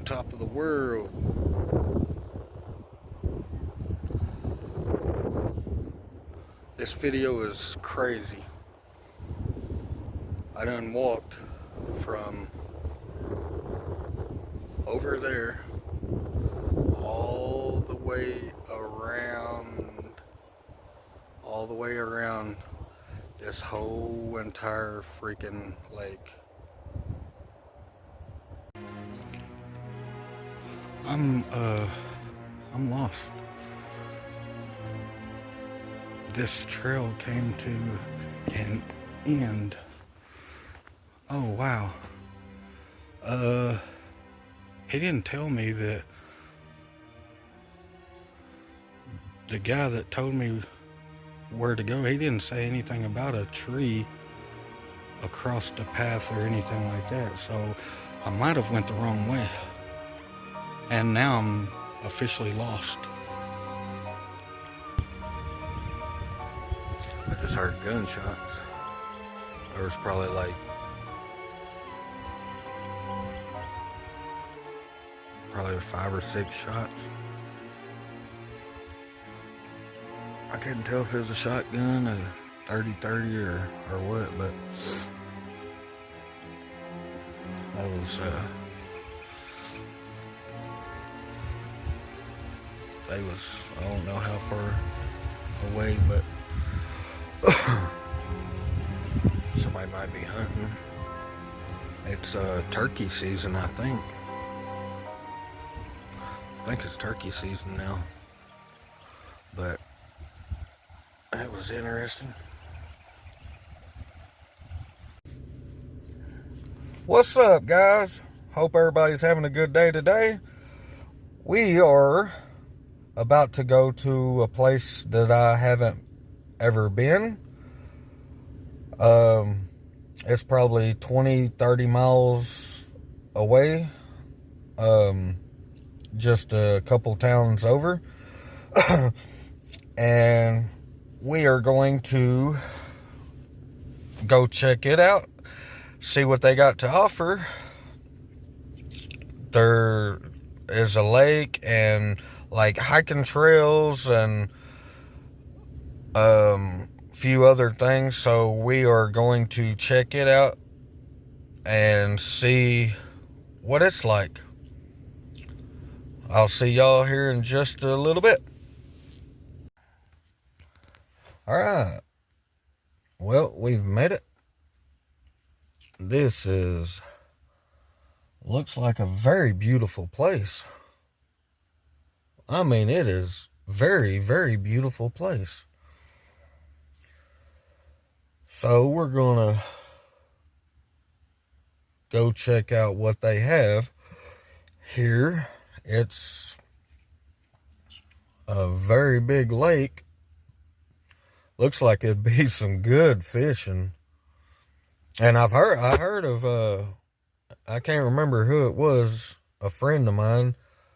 top of the world. This video is crazy. I done walked from over there all the way around this whole entire freaking lake. I'm lost. This trail came to an end. Oh wow. He didn't tell me that the guy that told me where to go, he didn't say anything about a tree across the path or anything like that, so I might have went the wrong way. And now I'm officially lost. I just heard gunshots. There was probably like probably 5 or 6 shots. I couldn't tell if it was a shotgun, a 30-30 or what, but that was they was, I don't know how far away, but somebody might be hunting. It's turkey season, I think. I think it's turkey season now. But that was interesting. What's up, guys? Hope everybody's having a good day today. We are about to go to a place that I haven't ever been. It's probably 20-30 miles away, just a couple towns over. And we are going to go check it out, see what they got to offer. There is a lake and like hiking trails and few other things, so we are going to check it out and see what it's like. I'll see y'all here in just a little bit. Alright, well, we've made it. This looks like a very beautiful place. I mean, it is very, very beautiful place. So we're gonna go check out what they have here. It's a very big lake. Looks like it'd be some good fishing. And I heard of I can't remember who it was. A friend of mine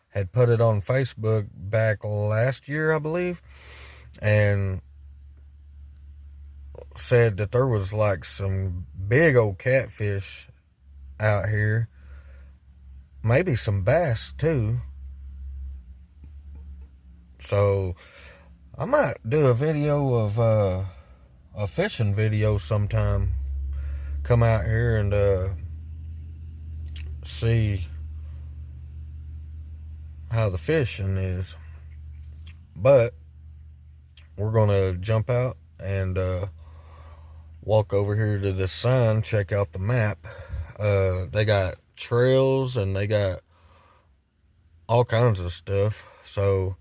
had put it on Facebook back last year, I believe, and said that there was like some big old catfish out here, maybe some bass too. So I might do a video of a fishing video sometime. Come out here and see how the fishing is. But we're gonna jump out and walk over here to this sign, check out the map. They got trails and they got all kinds of stuff. So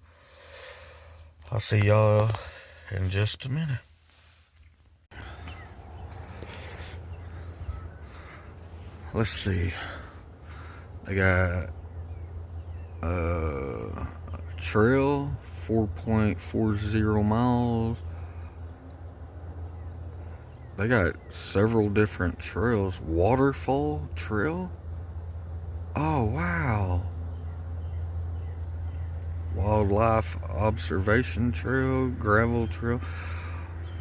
I'll see y'all in just a minute. Let's see. They got a trail, 4.40 miles. They got several different trails. Waterfall trail. Oh, wow. Wildlife observation trail, gravel trail.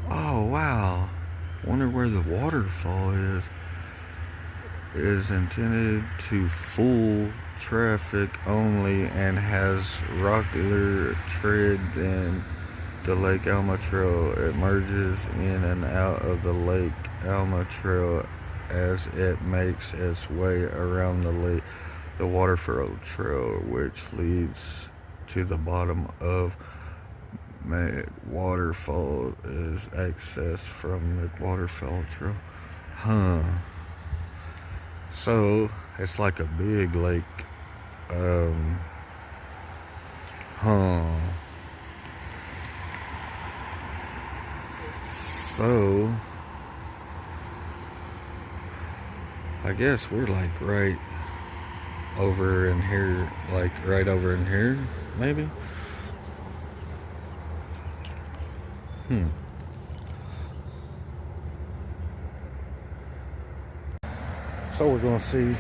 Oh, wow. Wonder where the waterfall is. is intended to full traffic only and has rockier tread than the Lake Alma Trail. It merges in and out of the Lake Alma Trail as it makes its way around the lake. The Waterfall Trail, which leads to the bottom of Waterfall, is accessed from the Waterfall Trail. So it's like a big lake. So I guess we're like right over in here, like right over in here, maybe. So we're gonna see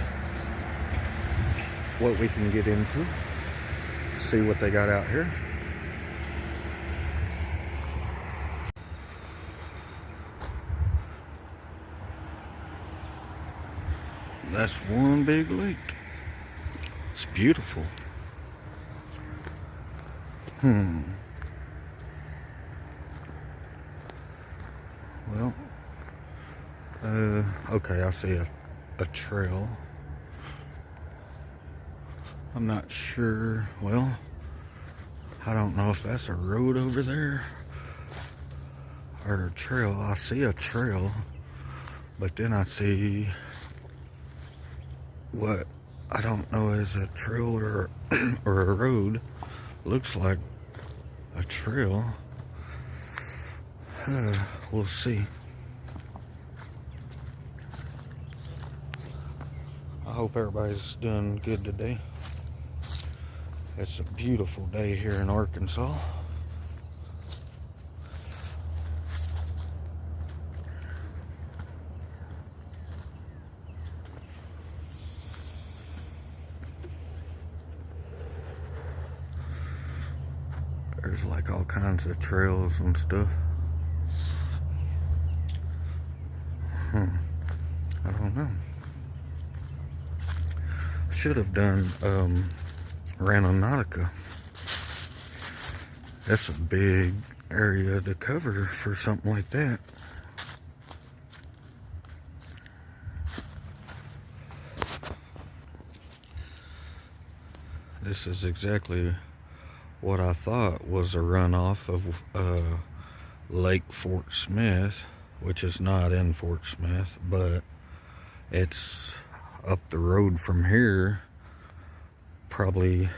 what we can get into, see what they got out here. That's one big lake. It's beautiful. Well, okay, I see a trail. I'm not sure. Well, I don't know if that's a road over there or a trail. I see a trail, but then I see what I don't know is a trail or or a road. Looks like a trail. We'll see. I hope everybody's doing good today. It's a beautiful day here in Arkansas. There's like all kinds of trails and stuff. I don't know. Should have done Ranonautica. That's a big area to cover for something like that. This is exactly what I thought was a runoff of Lake Fort Smith, which is not in Fort Smith, but it's up the road from here, probably,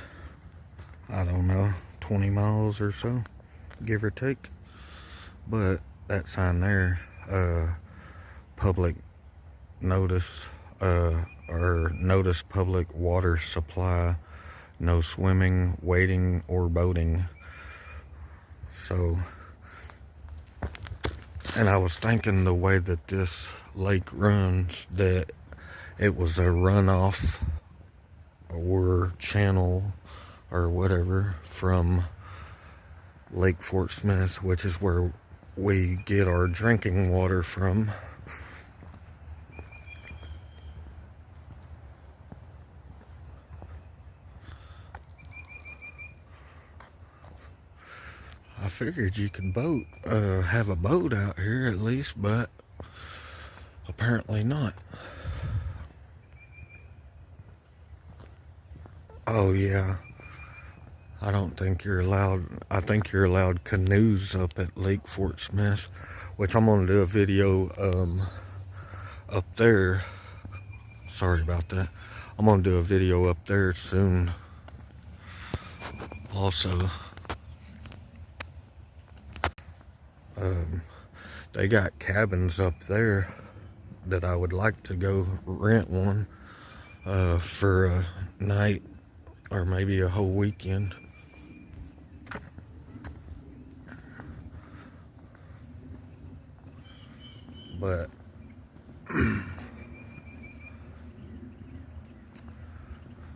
I don't know, 20 miles or so, give or take. But that sign there, public notice, or notice public water supply, no swimming, wading, or boating. So, and I was thinking the way that this lake runs, that it was a runoff or channel or whatever from Lake Fort Smith, which is where we get our drinking water from. I figured you could have a boat out here at least, but apparently not. Oh yeah, I don't think you're allowed. I think you're allowed canoes up at Lake Fort Smith, which I'm gonna do a video up there. Sorry about that. I'm gonna do a video up there soon. Also, they got cabins up there that I would like to go rent one for a night or maybe a whole weekend. But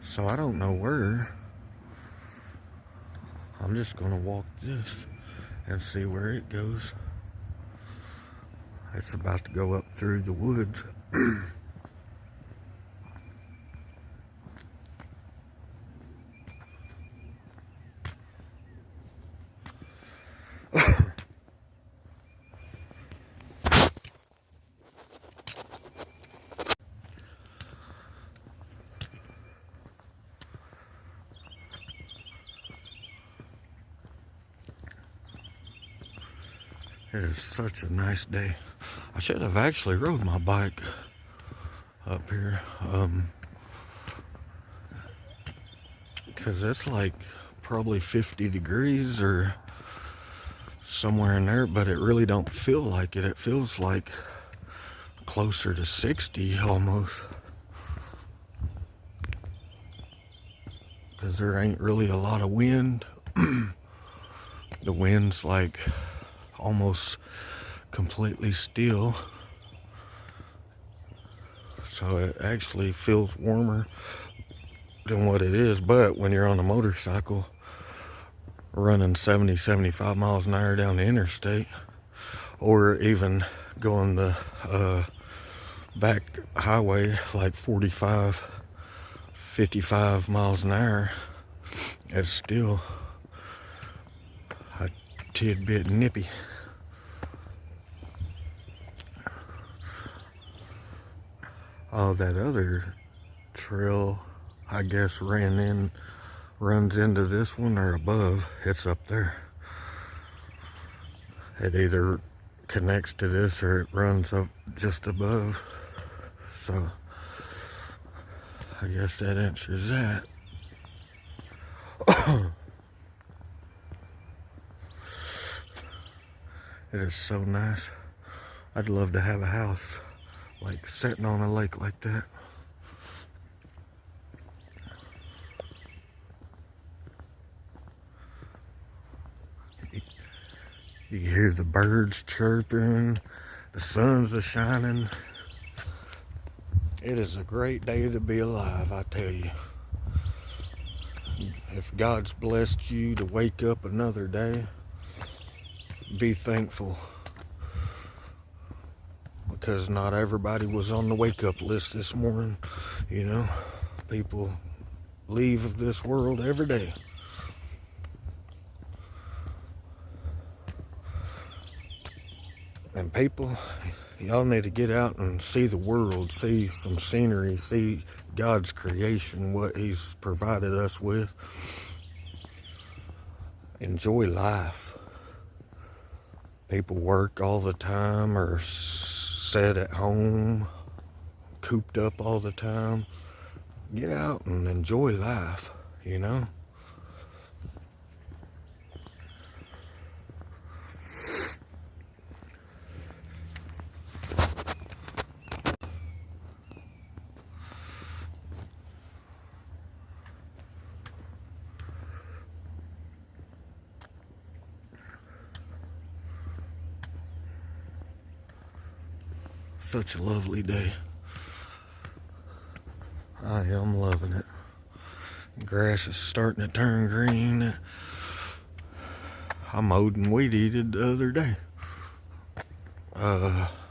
so I don't know where. I'm just gonna walk this and see where it goes. It's about to go up through the woods. It is such a nice day. I should have actually rode my bike up here, because it's like probably 50 degrees or somewhere in there, but it really don't feel like it. It feels like closer to 60 almost, because there ain't really a lot of wind. The wind's like almost completely still, so it actually feels warmer than what it is. But when you're on a motorcycle running 70-75 miles an hour down the interstate, or even going the back highway like 45-55 miles an hour, it's still a tidbit nippy. Oh, that other trail, I guess, runs into this one or above. It's up there. It either connects to this or it runs up just above. So I guess that answers that. It is so nice. I'd love to have a house like sitting on a lake like that. You hear the birds chirping, the sun's a shining. It is a great day to be alive, I tell you. If God's blessed you to wake up another day, be thankful. Because not everybody was on the wake-up list this morning. You know, people leave this world every day. And people, y'all need to get out and see the world, see some scenery, see God's creation, what He's provided us with. Enjoy life. People work all the time or sit at home, cooped up all the time. Get out and enjoy life, you know? Such a lovely day. I am loving it. Grass is starting to turn green. I mowed and weed eated the other day.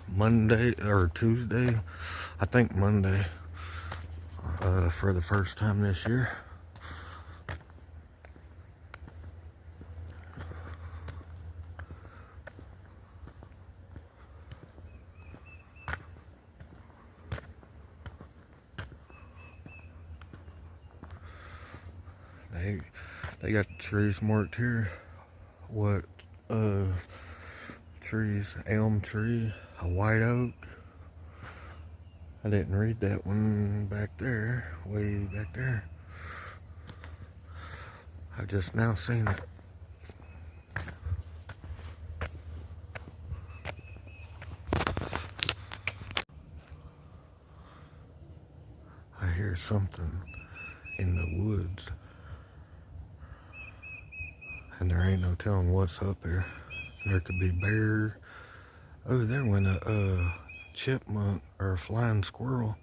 Monday or Tuesday, I think Monday, for the first time this year. They got the trees marked here. What trees? Elm tree, a white oak. I didn't read that one back there, way back there. I just now seen it. I hear something in the woods. And there ain't no telling what's up here. There could be bears. Oh, there went a chipmunk or a flying squirrel.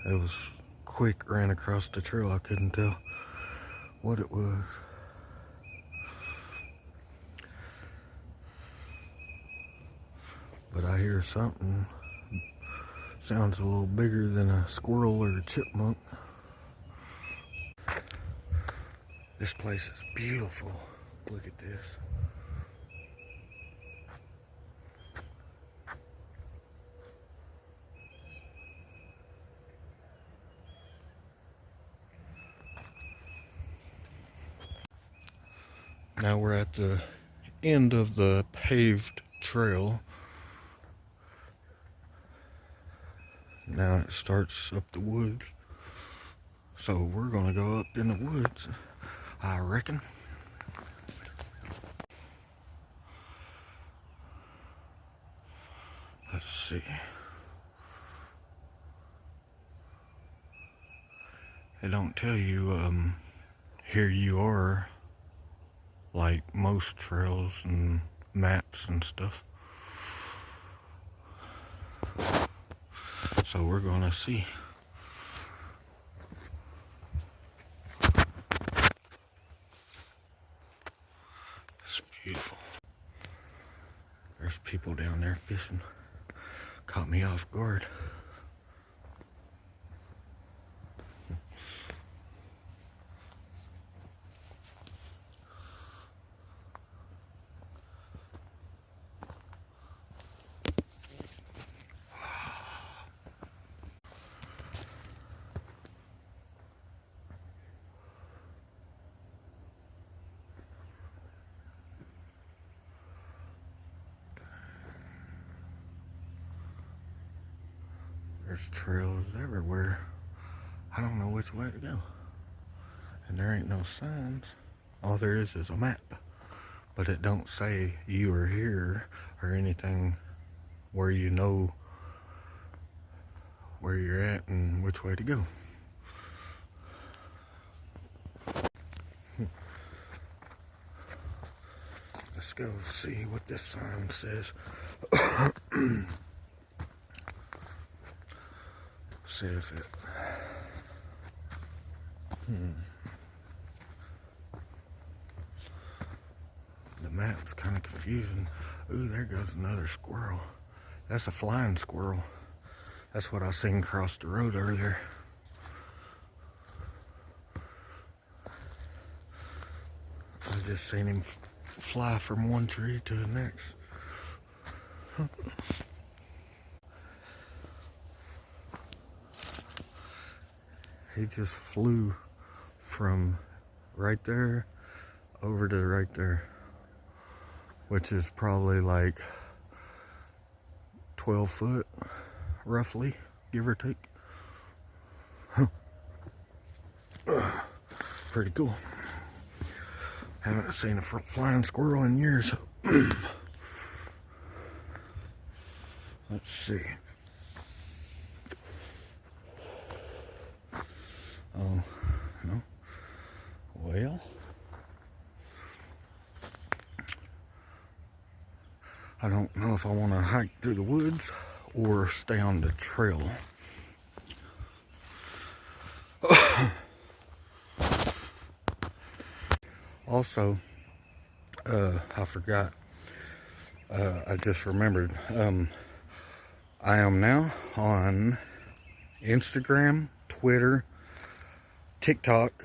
It was quick, ran across the trail. I couldn't tell what it was. But I hear something. Sounds a little bigger than a squirrel or a chipmunk. This place is beautiful. Look at this. Now we're at the end of the paved trail. Now it starts up the woods. So we're gonna go up in the woods, I reckon. Let's see. They don't tell you, here you are, like most trails and maps and stuff. So we're gonna see. It's beautiful. There's people down there fishing. Caught me off guard. There's trails everywhere. I don't know which way to go. And there ain't no signs. All there is a map. But it don't say you are here or anything where you know where you're at and which way to go. Let's go see what this sign says. See if it... The map's kind of confusing. Ooh, there goes another squirrel. That's a flying squirrel. That's what I seen across the road earlier. I just seen him fly from one tree to the next. He just flew from right there over to right there, which is probably like 12 foot, roughly, give or take. Pretty cool. Haven't seen a flying squirrel in years. Let's see. Oh, no. Well, I don't know if I want to hike through the woods or stay on the trail. Also, I forgot. I just remembered. I am now on Instagram, Twitter, TikTok,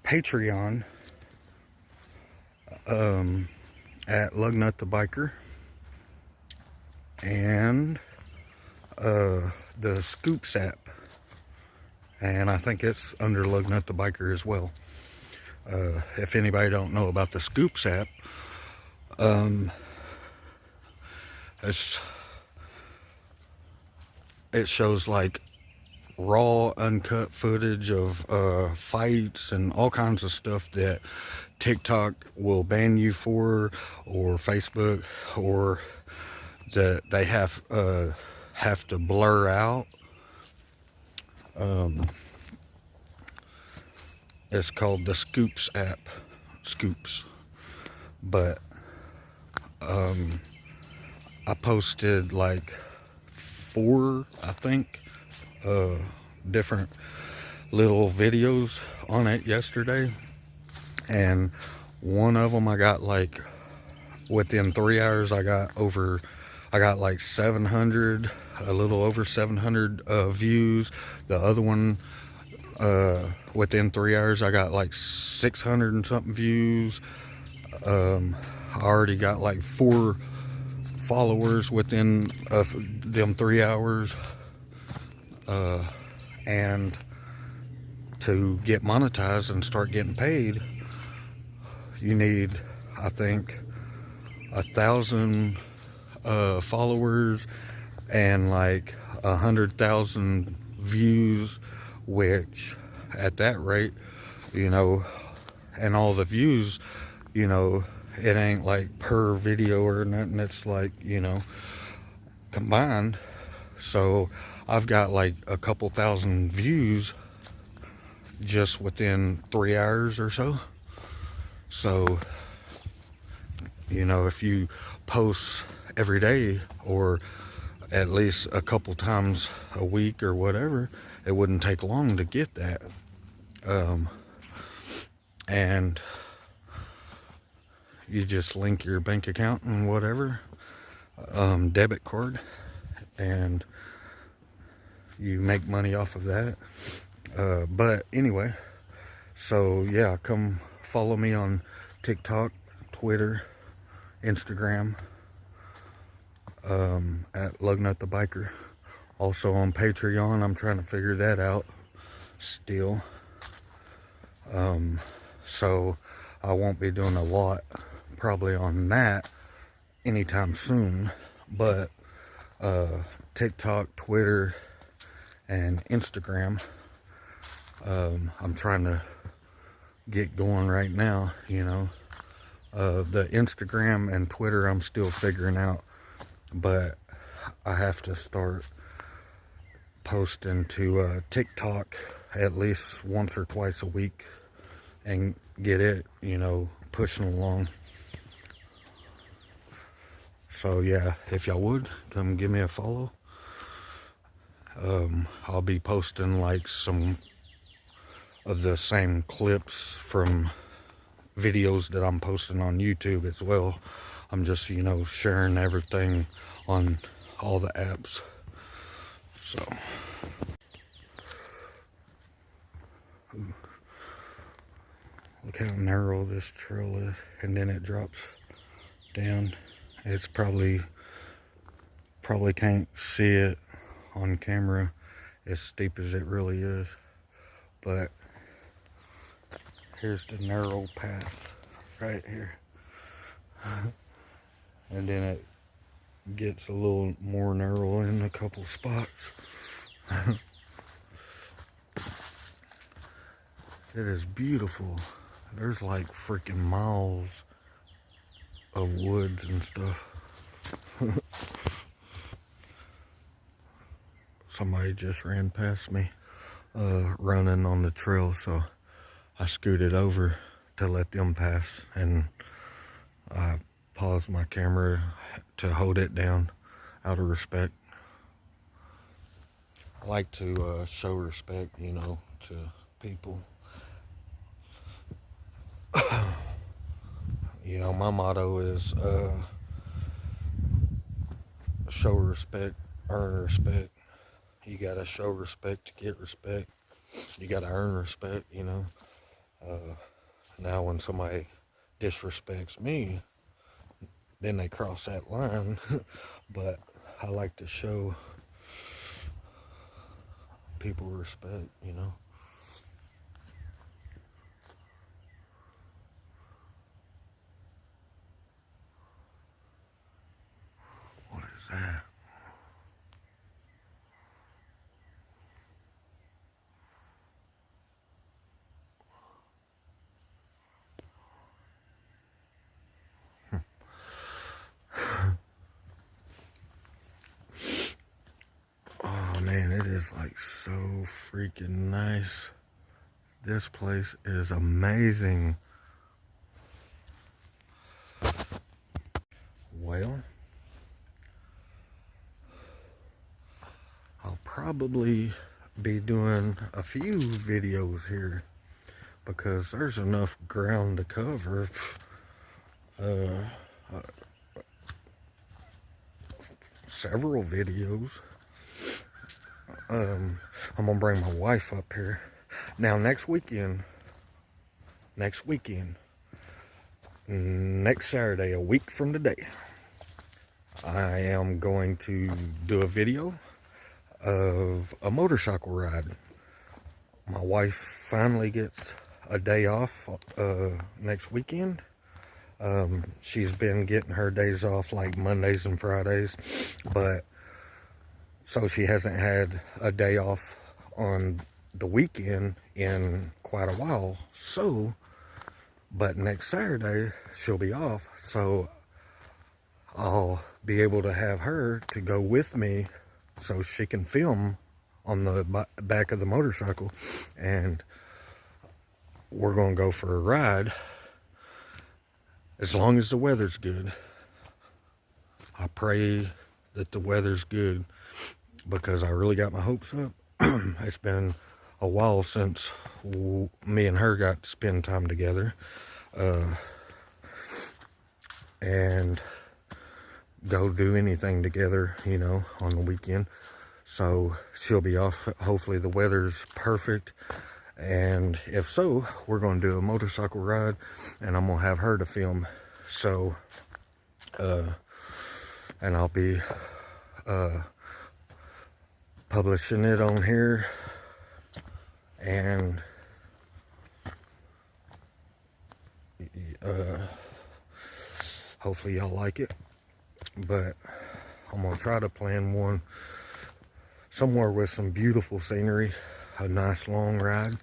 Patreon, at Lugnut the Biker, and the Scoops app, and I think it's under Lugnut the Biker as well. If anybody don't know about the Scoops app, it shows like raw, uncut footage of fights and all kinds of stuff that TikTok will ban you for, or Facebook, or that they have to blur out. It's called the Scoops app. Scoops. But I posted like 4, I think, different little videos on it yesterday, and one of them I got like within 3 hours I got like 700, a little over 700 views. The other one, within 3 hours I got like 600 and something views. I already got like 4 followers within them 3 hours. And to get monetized and start getting paid, you need I think 1,000 followers and like 100,000 views, which at that rate, you know, and all the views, you know, it ain't like per video or nothing. It's like, you know, combined. So I've got like a couple thousand views just within 3 hours or so. So, you know, if you post every day or at least a couple times a week or whatever, it wouldn't take long to get that. And you just link your bank account and whatever, debit card, and you make money off of that. But anyway, so yeah, come follow me on TikTok, Twitter, Instagram, at Lugnut the Biker. Also on Patreon. I'm trying to figure that out still. So I won't be doing a lot probably on that anytime soon, but TikTok, Twitter, and Instagram, I'm trying to get going right now, you know. The Instagram and Twitter I'm still figuring out, but I have to start posting to TikTok at least once or twice a week and get it, you know, pushing along. So yeah, if y'all would come give me a follow. I'll be posting like some of the same clips from videos that I'm posting on YouTube as well. I'm just, you know, sharing everything on all the apps. So look how narrow this trail is, and then it drops down. It's probably can't see it on camera as steep as it really is, but here's the narrow path right here. And then it gets a little more narrow in a couple spots. It is beautiful. There's like freaking miles of woods and stuff. Somebody just ran past me running on the trail, so I scooted over to let them pass, and I paused my camera to hold it down out of respect. I like to show respect, you know, to people. You know, my motto is show respect, earn respect. You gotta show respect to get respect. You gotta earn respect, you know. Now when somebody disrespects me, then they cross that line. But I like to show people respect, you know. What is that? Oh man, it is like so freaking nice. This place is amazing. Well, I'll probably be doing a few videos here because there's enough ground to cover. Several videos. I'm gonna bring my wife up here. Now next next Saturday, a week from today, I am going to do a video of a motorcycle ride. My wife finally gets a day off next weekend. She's been getting her days off like Mondays and Fridays, but so she hasn't had a day off on the weekend in quite a while. So, but next Saturday she'll be off, so I'll be able to have her to go with me so she can film on the back of the motorcycle, and we're gonna go for a ride as long as the weather's good. I pray that the weather's good, because I really got my hopes up. It's been a while since me and her got to spend time together, and go do anything together, you know, on the weekend. So she'll be off. Hopefully the weather's perfect, and if so, we're going to do a motorcycle ride, and I'm going to have her to film. So and I'll be publishing it on here, and hopefully y'all like it. But I'm gonna try to plan one somewhere with some beautiful scenery, a nice long ride,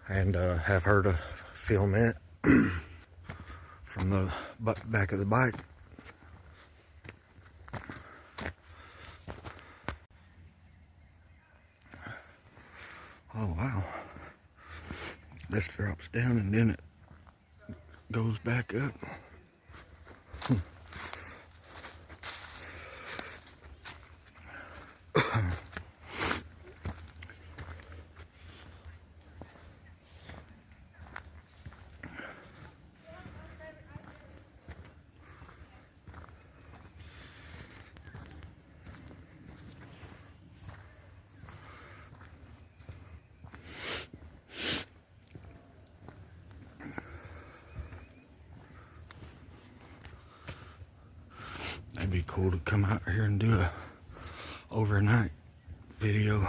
and have her to film it from the back of the bike. Oh wow, this drops down and then it goes back up. That'd be cool to come out here and do a overnight video.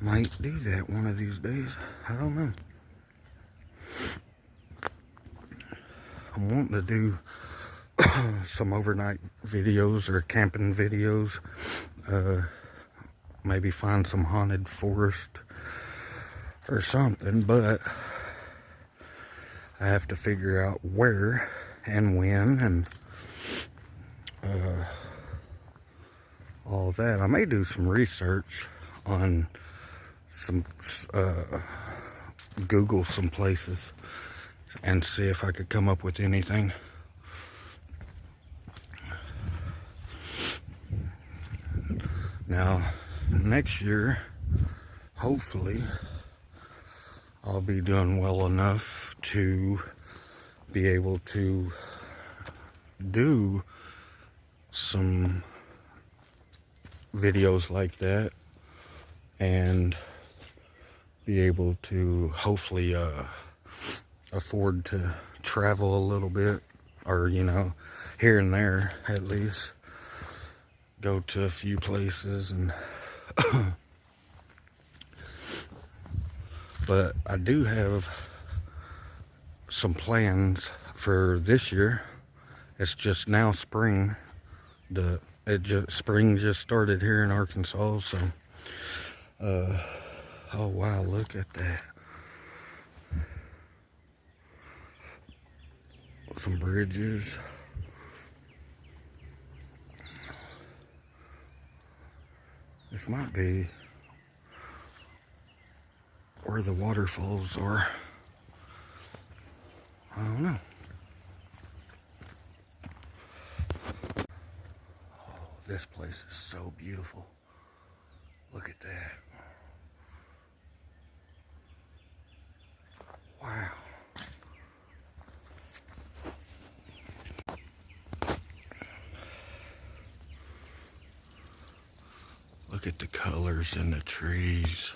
Might do that one of these days. I don't know. I'm wanting to do some overnight videos or camping videos. Maybe find some haunted forest or something, but I have to figure out where and when and all that. I may do some research on some Google some places and see if I could come up with anything. Now next year, hopefully I'll be doing well enough to be able to do some videos like that, and be able to hopefully afford to travel a little bit, or you know, here and there at least, go to a few places. And but I do have some plans for this year. It's just now spring. Spring just started here in Arkansas, so oh wow, look at that. Some bridges. This might be where the waterfalls are. I don't know. Oh, this place is so beautiful. Look at that. Wow. Look at the colors in the trees.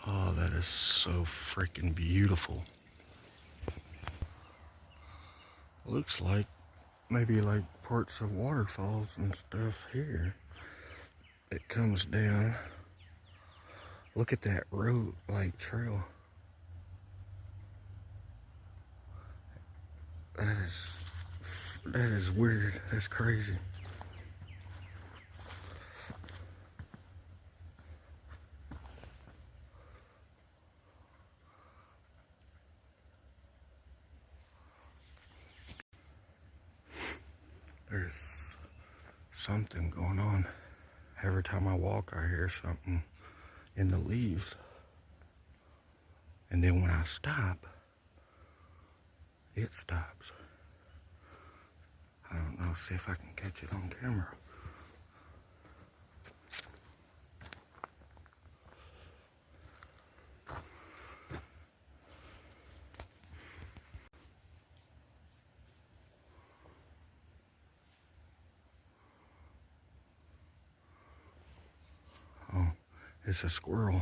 Oh, that is so freaking beautiful. Looks like maybe like parts of waterfalls and stuff here. It comes down. Look at that road, like trail. That is weird. That's crazy. There's something going on. Every time I walk, I hear something in the leaves. And then when I stop, it stops. I don't know, see if I can catch it on camera. Oh, it's a squirrel.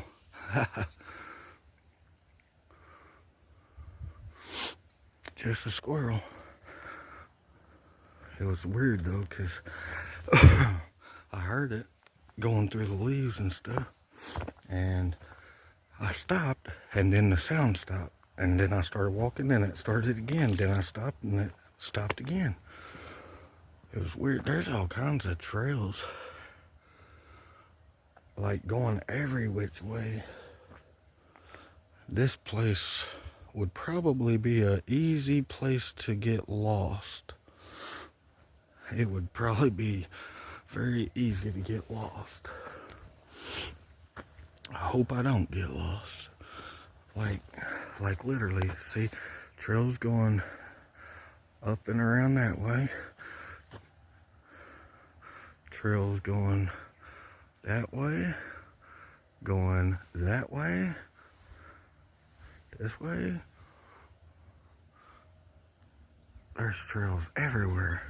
Just a squirrel. It was weird though, because I heard it going through the leaves and stuff. And I stopped, and then the sound stopped. And then I started walking, and it started again. Then I stopped, and it stopped again. It was weird. There's all kinds of trails, like going every which way. This place would probably be an easy place to get lost. It would probably be very easy to get lost. I hope I don't get lost. Like literally, see, trails going up and around that way. Trails going that way. Going that way. This way. There's trails everywhere.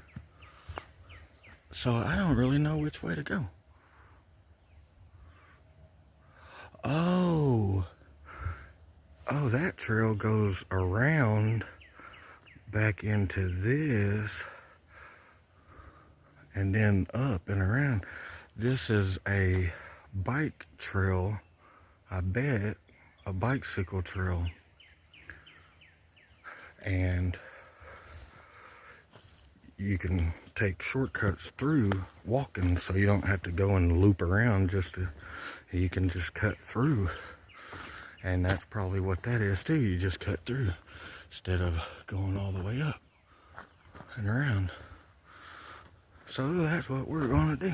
So I don't really know which way to go. Oh, that trail goes around back into this and then up and around. This is a bike trail, I bet, a bicycle trail. And you can take shortcuts through walking, so you don't have to go and loop around. You can just cut through. And that's probably what that is too. You just cut through instead of going all the way up and around. So that's what we're gonna do.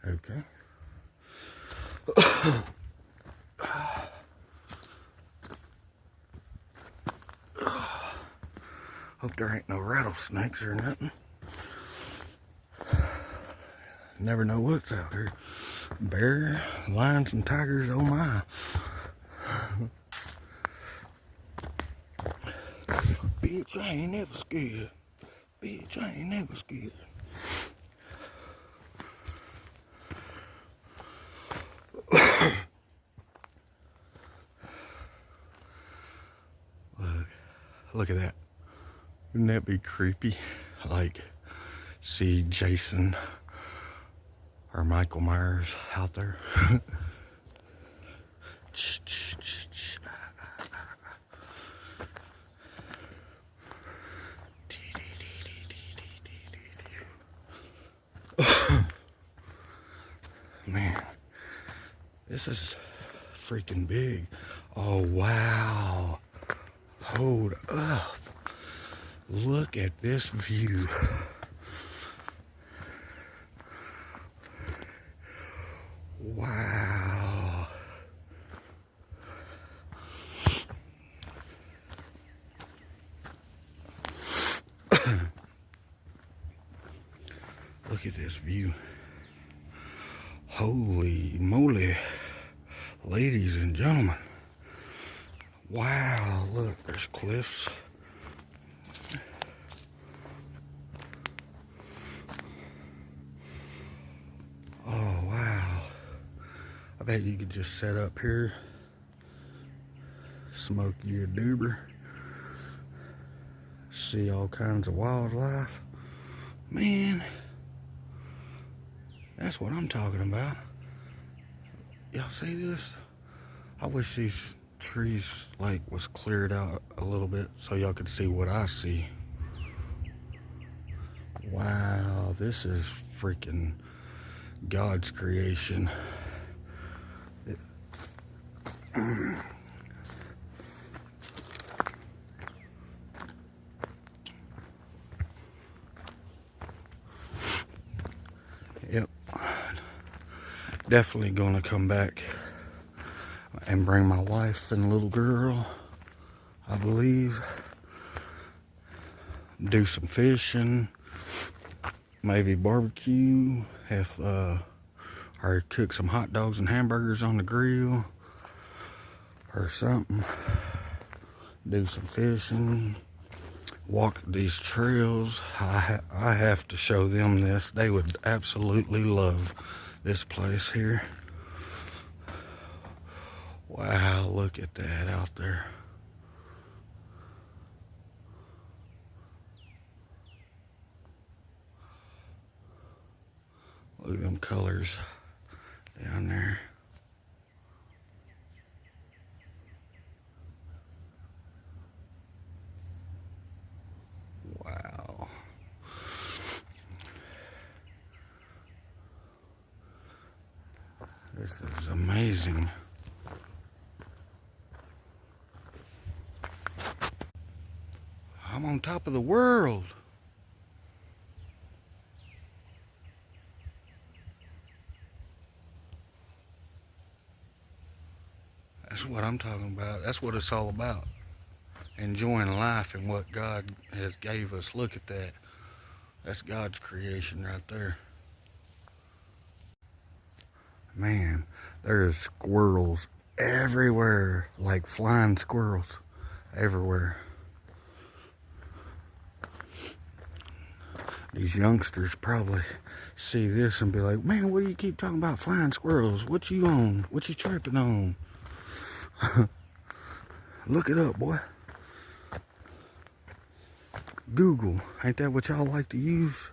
Okay. Hope there ain't no rattlesnakes or nothing. Never know what's out there. Bear, lions, and tigers, oh my. Bitch, I ain't never scared. Bitch, I ain't never scared. Look at that. Wouldn't that be creepy? Like, see Jason or Michael Myers out there. Man, this is freaking big. Oh, wow. Hold up. Look at this view. Wow. Look at this view. Holy moly, ladies and gentlemen. Wow, look, there's cliffs. Oh, wow. I bet you could just set up here, smoke you a doober, see all kinds of wildlife. Man, that's what I'm talking about. Y'all see this? I wish these trees like was cleared out a little bit so y'all could see what I see. Wow, this is freaking God's creation. Yep, definitely gonna come back and bring my wife and little girl, I believe. Do some fishing, maybe barbecue, or cook some hot dogs and hamburgers on the grill or something. Do some fishing, walk these trails. I have to show them this. They would absolutely love this place here. Wow, look at that out there. Look at them colors down there. Wow. This is amazing. I'm on top of the world. That's what I'm talking about. That's what it's all about. Enjoying life and what God has gave us. Look at that. That's God's creation right there. Man, there's squirrels everywhere, like flying squirrels everywhere. These youngsters probably see this and be like, man, what do you keep talking about flying squirrels? What you on? What you tripping on? Look it up, boy. Google. Ain't that what y'all like to use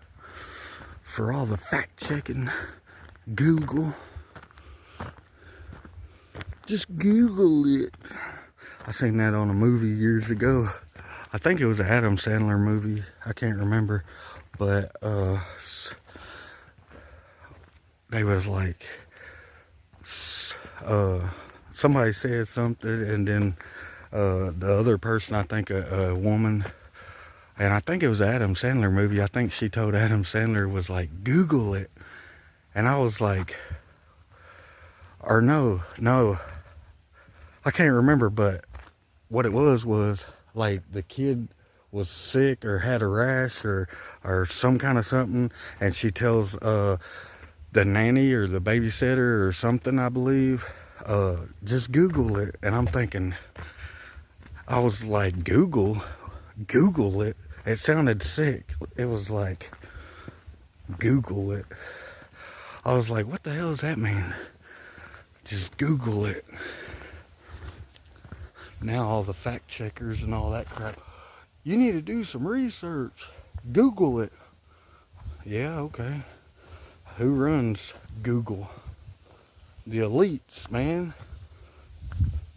for all the fact checking? Google. Just Google it. I seen that on a movie years ago. I think it was an Adam Sandler movie. I can't remember. But they was like, somebody said something, and then the other person, I think a woman, and I think it was an Adam Sandler movie. I think she told Adam Sandler was like, Google it. And I was like, or no, I can't remember, but what it was like the kid was sick or had a rash or some kind of something, and she tells the nanny or the babysitter or something, I believe, just Google it. And I'm thinking, I was like, Google it. It sounded sick. It was like, Google it. I was like, what the hell does that mean? Just Google it. Now all the fact checkers and all that crap, you need to do some research. Google it. Yeah, okay. Who runs Google? The elites, man.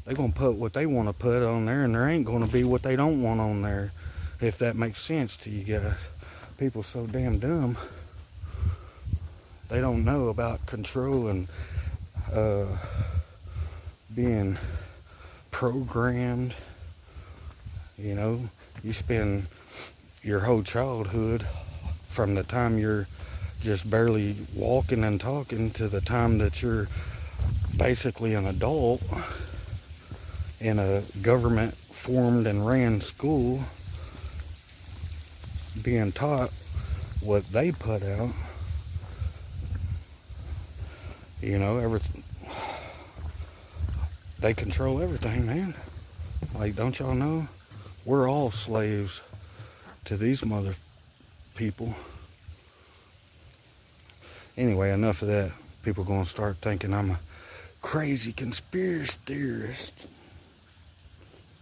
They're going to put what they want to put on there, and there ain't going to be what they don't want on there, if that makes sense to you guys. People so damn dumb. They don't know about control and being programmed. You know, you spend your whole childhood from the time you're just barely walking and talking to the time that you're basically an adult in a government formed and ran school, being taught what they put out. You know, everything. They control everything, man. Like, don't y'all know? We're all slaves to these mother people. Anyway, enough of that. People gonna start thinking I'm a crazy conspiracy theorist.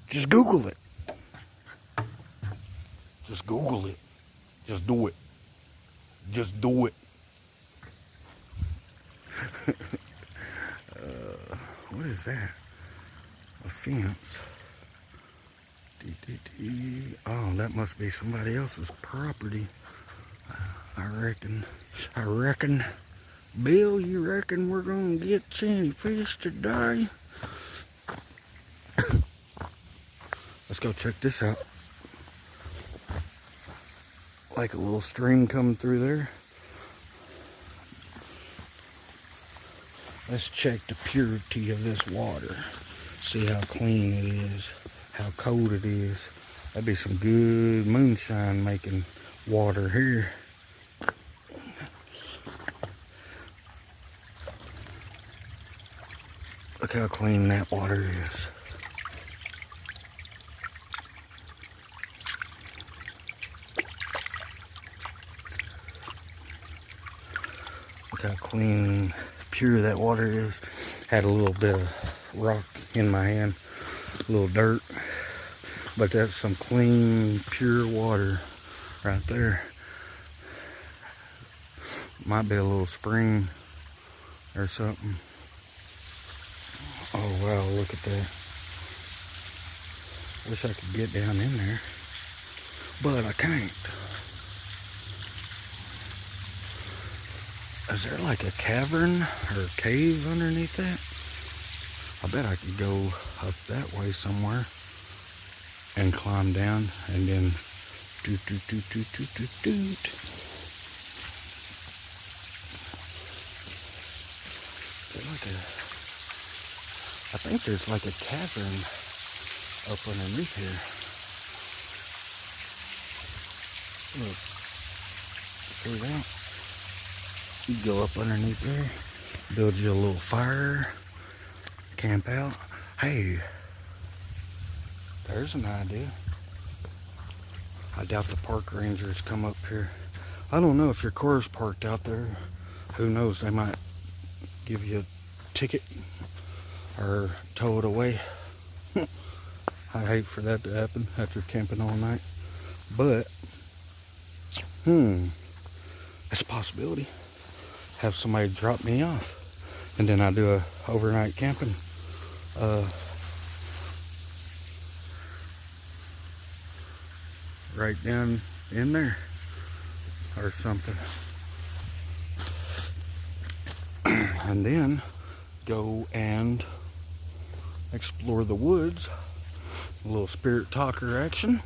Just Google it. Just Google it. Just do it. Just do it. What is that? A fence. Oh, that must be somebody else's property. I reckon. Bill, you reckon we're gonna get any fish today? Let's go check this out. Like a little stream coming through there. Let's check the purity of this water. See how clean it is, how cold it is. That'd be some good moonshine making water here. Look how clean that water is. Look how clean, pure that water is. Had a little bit of rock in my hand, a little dirt, but that's some clean, pure water right there. Might be a little spring or something. Oh wow, look at that. Wish I could get down in there, but I can't. Is there like a cavern or a cave underneath that? I bet I could go up that way somewhere and climb down and then doot. I think there's like a cavern up underneath here. Look, see that? You go up underneath there, build you a little fire, camp out. Hey, there's an idea. I doubt the park rangers come up here. I don't know if your car's parked out there. Who knows, they might give you a ticket or tow it away. I'd hate for that to happen after camping all night. But, it's a possibility. Have somebody drop me off. And then I do a overnight camping. Right down in there. Or something. And then go and explore the woods. A little spirit talker action.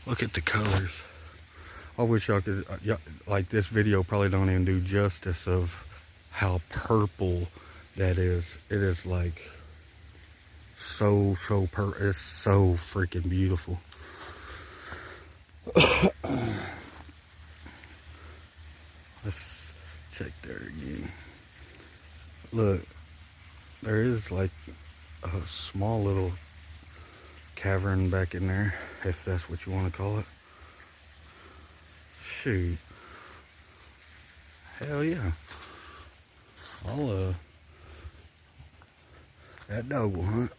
Look at the colors. I wish y'all could, like this video probably don't even do justice of how purple that is. It is like it's so freaking beautiful. Let's check there again. Look, there is like a small little cavern back in there, if that's what you want to call it. Shoot. Hell yeah. That dog will hunt.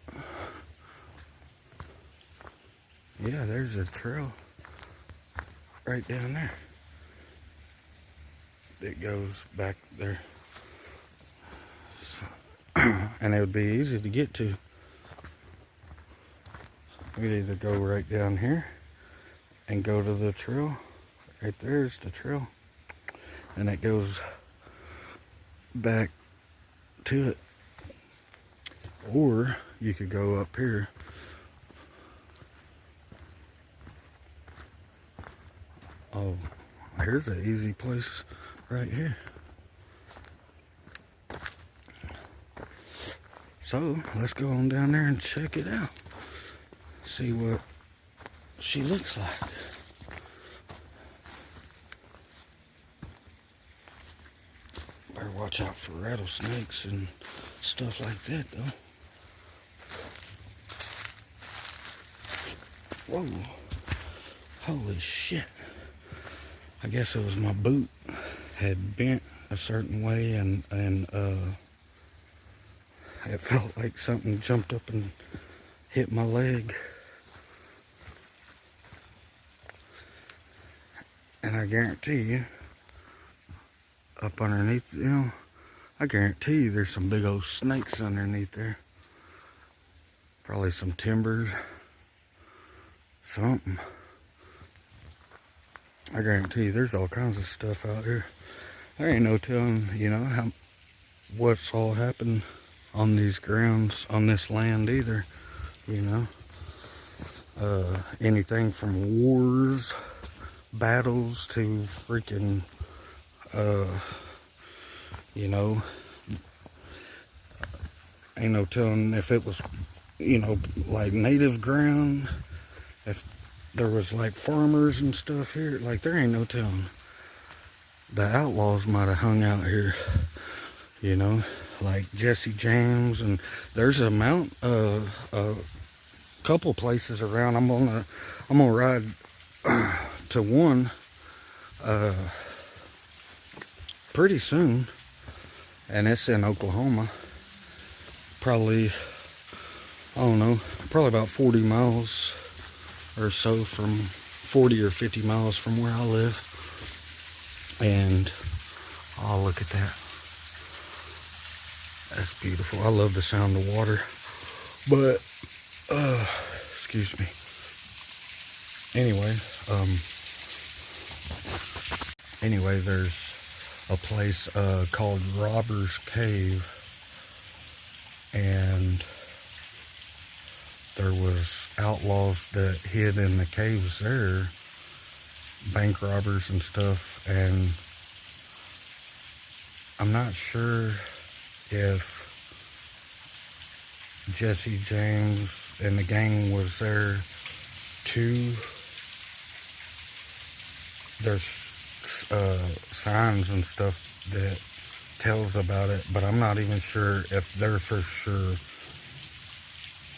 Yeah, there's a trail right down there. It goes back there. And it would be easy to get to. We'd either go right down here and go to the trail. Right there's the trail. And it goes back to it. Or you could go up here. Oh, here's an easy place right here. So let's go on down there and check it out. See what she looks like. Better watch out for rattlesnakes and stuff like that though. Whoa. Holy shit. I guess it was my boot had bent a certain way, and it felt like something jumped up and hit my leg. And I guarantee you, up underneath, I guarantee you there's some big old snakes underneath there. Probably some timbers, something. I guarantee you there's all kinds of stuff out here. There ain't no telling, what's all happened on these grounds, on this land either, anything from wars, battles to freaking, ain't no telling if it was, like native ground, if there was like farmers and stuff here. Like, there ain't no telling. The outlaws might have hung out here, like Jesse James, and there's a couple places around. I'm gonna ride to one pretty soon, and it's in Oklahoma. Probably, I don't know, probably about 40 miles or so, from 40 or 50 miles from where I live. And oh, look at that. That's beautiful. I love the sound of water. But excuse me. Anyway, there's a place called Robbers Cave, and there was outlaws that hid in the caves there, bank robbers and stuff, and I'm not sure if Jesse James and the gang was there too. There's signs and stuff that tells about it, but I'm not even sure if they're for sure.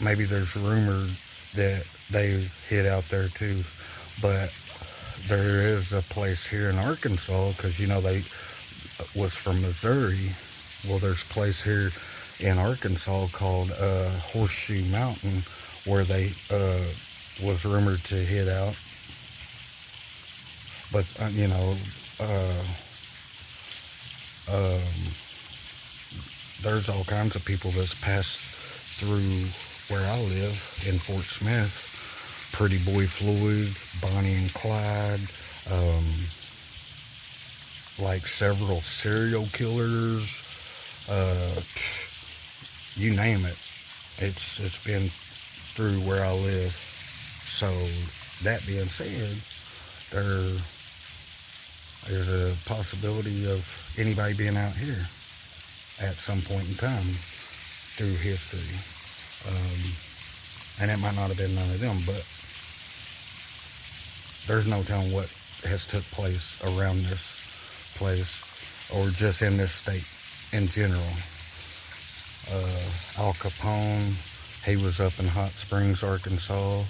Maybe there's rumors that they hid out there too, but there is a place here in Arkansas, because they was from Missouri. Well, there's a place here in Arkansas called Horseshoe Mountain, where they was rumored to hid out. But there's all kinds of people that's passed through where I live in Fort Smith. Pretty Boy Floyd, Bonnie and Clyde, like several serial killers, you name it. It's been through where I live. So that being said, there's a possibility of anybody being out here at some point in time through history. And it might not have been none of them, but there's no telling what has took place around this place, or just in this state in general. Al Capone, he was up in Hot Springs, Arkansas,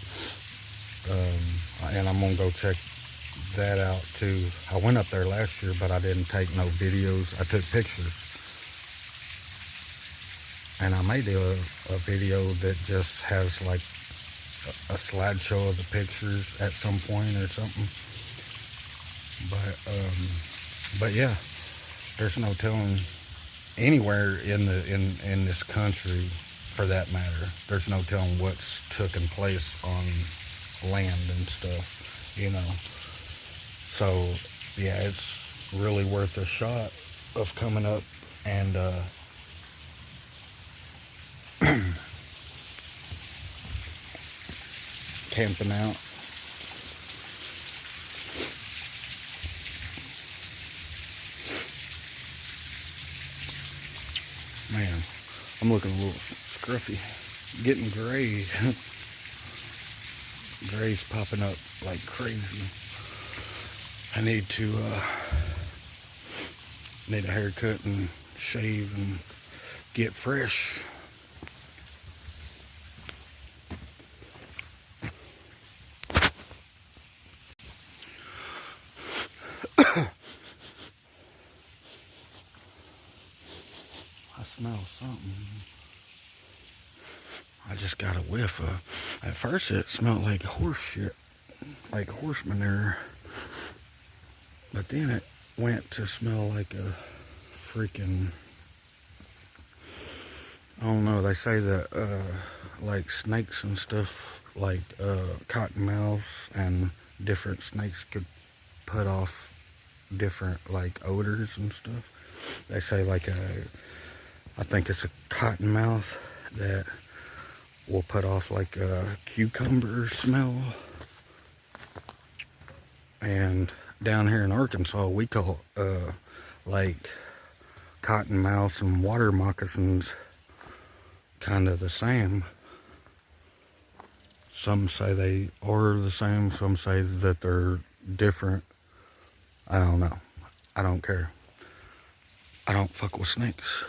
and I'm gonna go check that out too. I went up there last year, but I didn't take no videos. I took pictures, and I may do a video that just has like a slideshow of the pictures at some point or something. But yeah, there's no telling anywhere in this country, for that matter. There's no telling what's taken place on land and stuff, So yeah, it's really worth a shot of coming up and camping out. Man, I'm looking a little scruffy. Getting gray. Gray's popping up like crazy. I need a haircut and shave and get fresh. whiff of, at first it smelled like horse shit, like horse manure. But then it went to smell like a freaking, I don't know, they say that like snakes and stuff, like cottonmouths and different snakes could put off different like odors and stuff. They say like I think it's a cottonmouth that will put off like a cucumber smell. And down here in Arkansas, we call like cottonmouths and water moccasins kind of the same. Some say they are the same, some say that they're different. I don't know. I don't care. I don't fuck with snakes.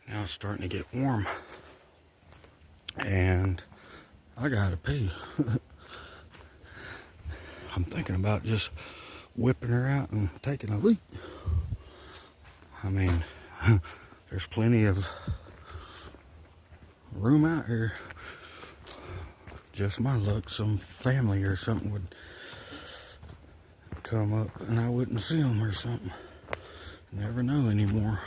Now it's starting to get warm. And I gotta pee. I'm thinking about just whipping her out and taking a leak. I mean, there's plenty of room out here. Just my luck, some family or something would come up and I wouldn't see them or something. Never know anymore.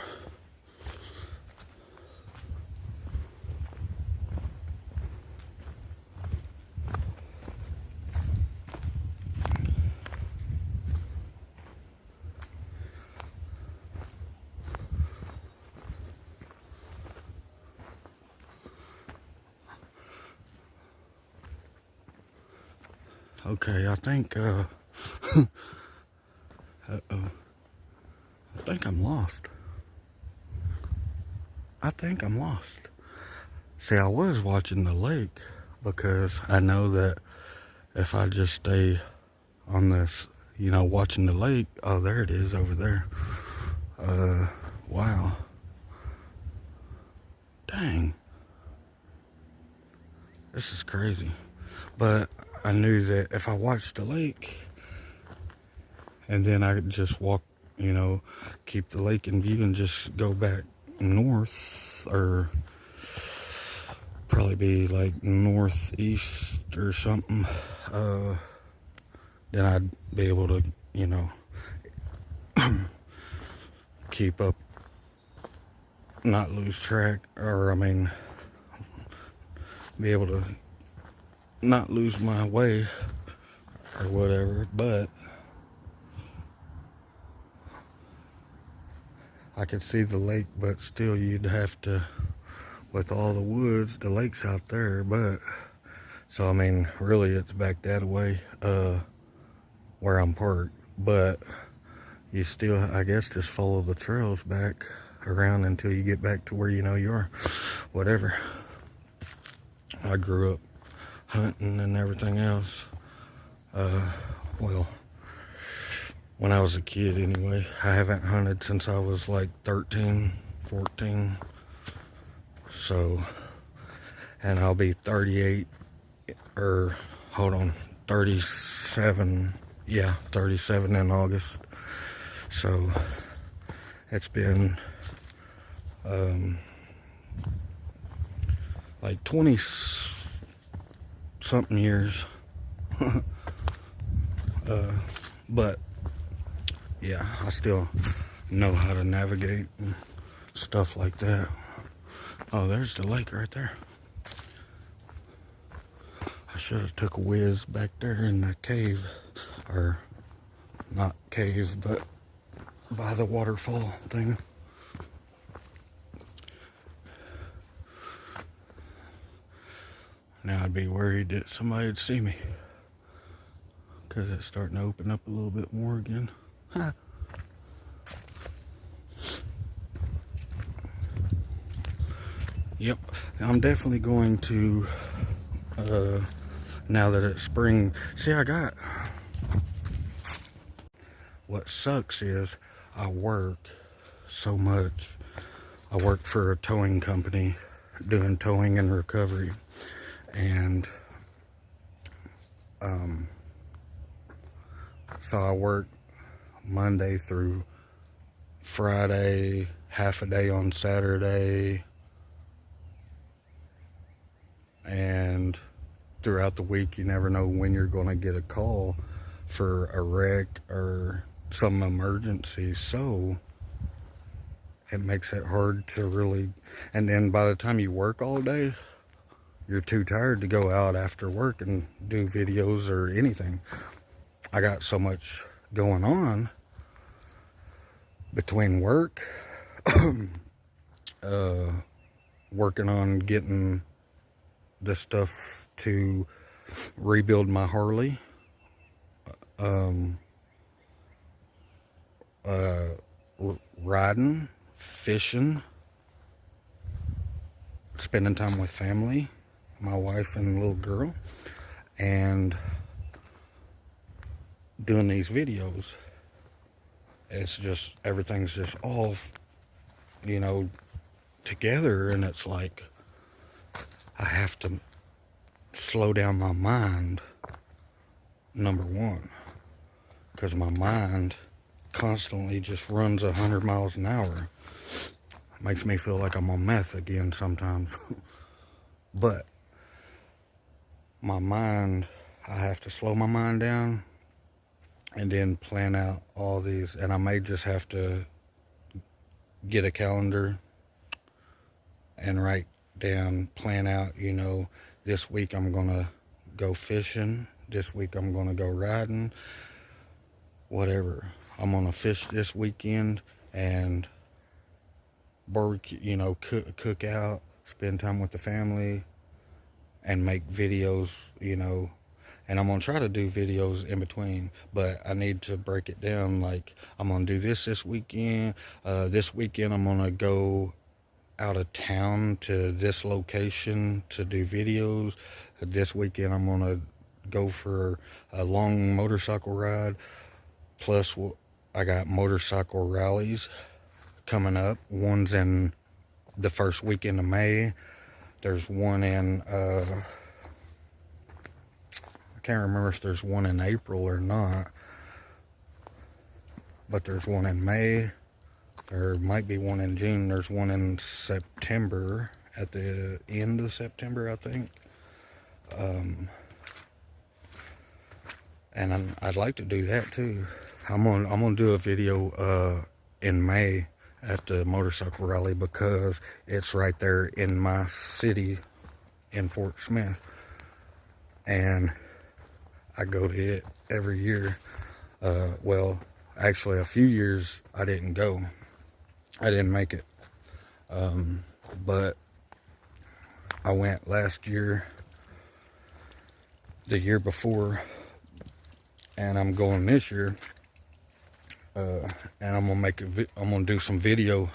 Okay, I think, uh-oh. I think I'm lost. I think I'm lost. See, I was watching the lake because I know that if I just stay on this, you know, watching the lake, oh, there it is over there. Wow. Dang. This is crazy. But I knew that if I watched the lake and then I could just walk, you know, keep the lake in view and just go back north, or probably be like northeast or something, then I'd be able to, you know, keep up, not lose track, or I mean, be able to not lose my way or whatever. But I could see the lake, but still you'd have to, with all the woods, the lake's out there. But so I mean, really it's back that way, where I'm parked. But you still, I guess, just follow the trails back around until you get back to where you know you are. Whatever. I grew up hunting and everything else. Well, when I was a kid anyway. I haven't hunted since I was like 13, 14. So, and I'll be 38, or hold on, 37. Yeah, 37 in August. So it's been like 20 something years. But yeah, I still know how to navigate and stuff like that. Oh, there's the lake right there. I should have took a whiz back there in the cave, or not cave, but by the waterfall thing. Now I'd be worried that somebody would see me, because it's starting to open up a little bit more again. Yep, I'm definitely going to, now that it's spring. See, what sucks is I work so much. I work for a towing company doing towing and recovery. And so I work Monday through Friday, half a day on Saturday, and throughout the week you never know when you're going to get a call for a wreck or some emergency, so it makes it hard to really, and then by the time you work all day, you're too tired to go out after work and do videos or anything. I got so much going on between work, working on getting the stuff to rebuild my Harley, riding, fishing, spending time with family, my wife and little girl, and doing these videos. It's just, everything's just all, you know, together, and it's like I have to slow down my mind, number one, because my mind constantly just runs 100 miles an hour. Makes me feel like I'm on meth again sometimes. But my mind, I have to slow my mind down and then plan out all these, and I may just have to get a calendar and write down, plan out, you know, this week I'm gonna go fishing, this week I'm gonna go riding, whatever. I'm gonna fish this weekend and barbecue, you know, cook out, spend time with the family, and make videos, you know. And I'm gonna try to do videos in between, but I need to break it down. Like, I'm gonna do this weekend. This weekend I'm gonna go out of town to this location to do videos. This weekend I'm gonna go for a long motorcycle ride. Plus, I got motorcycle rallies coming up. One's in the first weekend of May. There's one in, I can't remember if there's one in April or not, but there's one in May. There might be one in June. There's one in September, at the end of September, I think. And I'd like to do that too. I'm gonna do a video in May at the motorcycle rally, because it's right there in my city in Fort Smith, and I go to it every year. Well, actually a few years I didn't go. I didn't make it. But I went last year, the year before, and I'm going this year. And I'm gonna do some video.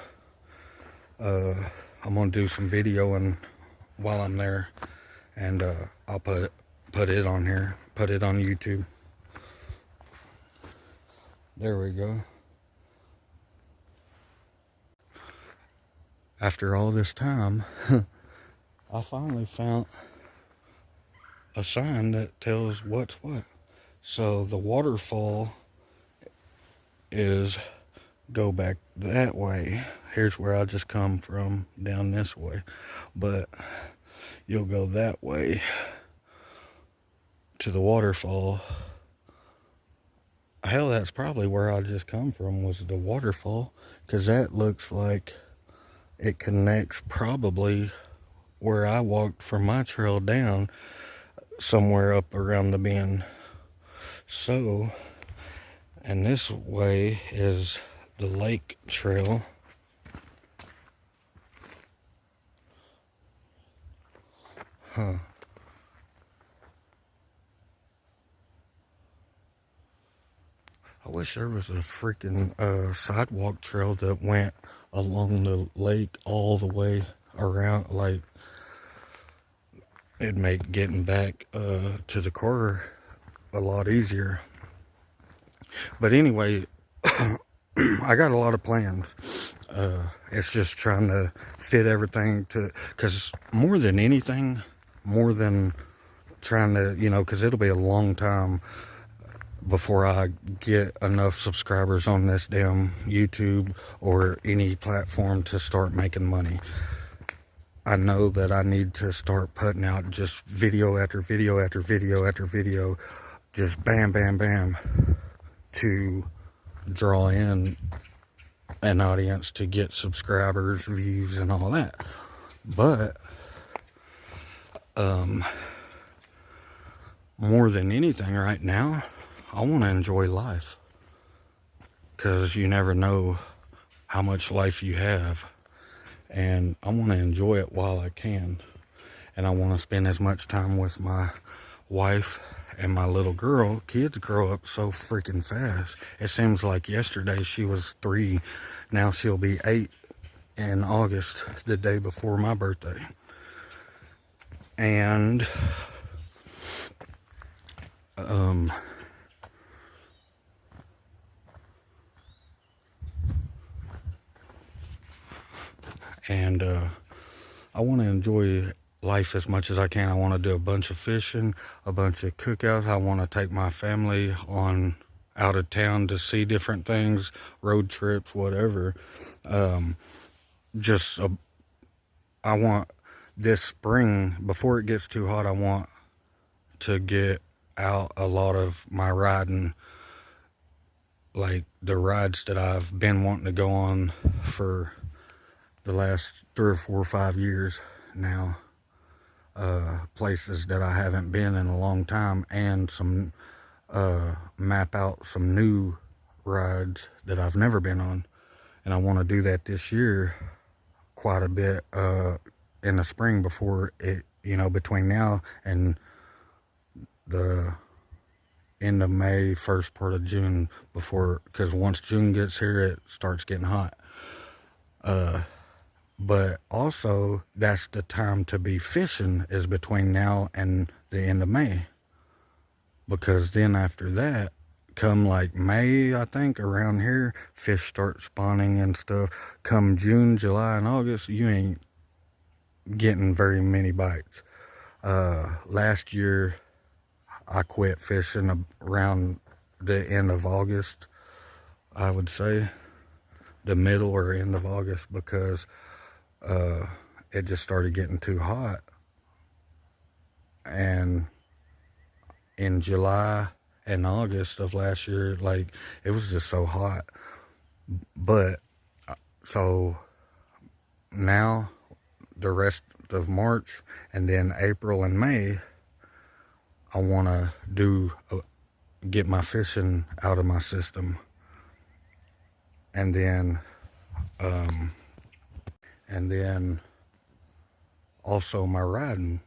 I'm gonna do some video and while I'm there, and I'll put it on here, put it on YouTube. There we go. After all this time, I finally found a sign that tells what's what. So the waterfall is go back that way. Here's where I just come from, down this way. But you'll go that way to the waterfall. Hell, that's probably where I just come from, was the waterfall, because that looks like it connects probably where I walked from my trail down, somewhere up around the bend. So, and this way is the lake trail. Huh. I wish there was a freaking sidewalk trail that went along the lake all the way around. Like, it'd make getting back to the car a lot easier. But anyway, I got a lot of plans. It's just trying to fit everything to, because more than anything, more than trying to, you know, because it'll be a long time before I get enough subscribers on this damn YouTube or any platform to start making money. I know that I need to start putting out just video after video after video after video, just bam, bam, bam, to draw in an audience, to get subscribers, views, and all that. But more than anything right now, I want to enjoy life, because you never know how much life you have, and I want to enjoy it while I can. And I want to spend as much time with my wife and my little girl. Kids grow up so freaking fast. It seems like yesterday she was 3. Now she'll be 8 in August, the day before my birthday. And I want to enjoy life as much as I can. I want to do a bunch of fishing, a bunch of cookouts. I want to take my family on out of town to see different things, road trips, whatever. I want this spring, before it gets too hot, I want to get out a lot of my riding, like the rides that I've been wanting to go on for the last 3 or 4 or 5 years now. Places that I haven't been in a long time, and some map out some new rides that I've never been on. And I want to do that this year quite a bit in the spring, before it, between now and the end of May, first part of June, because once June gets here, it starts getting hot. But also, that's the time to be fishing, is between now and the end of May. Because then after that, come like May, I think, around here, fish start spawning and stuff. Come June, July, and August, you ain't getting very many bites. Last year, I quit fishing around the end of August, I would say. The middle or end of August, because it just started getting too hot. And in July and August of last year, like, it was just so hot. But so now the rest of March and then April and May, I want to get my fishing out of my system. And then also my riding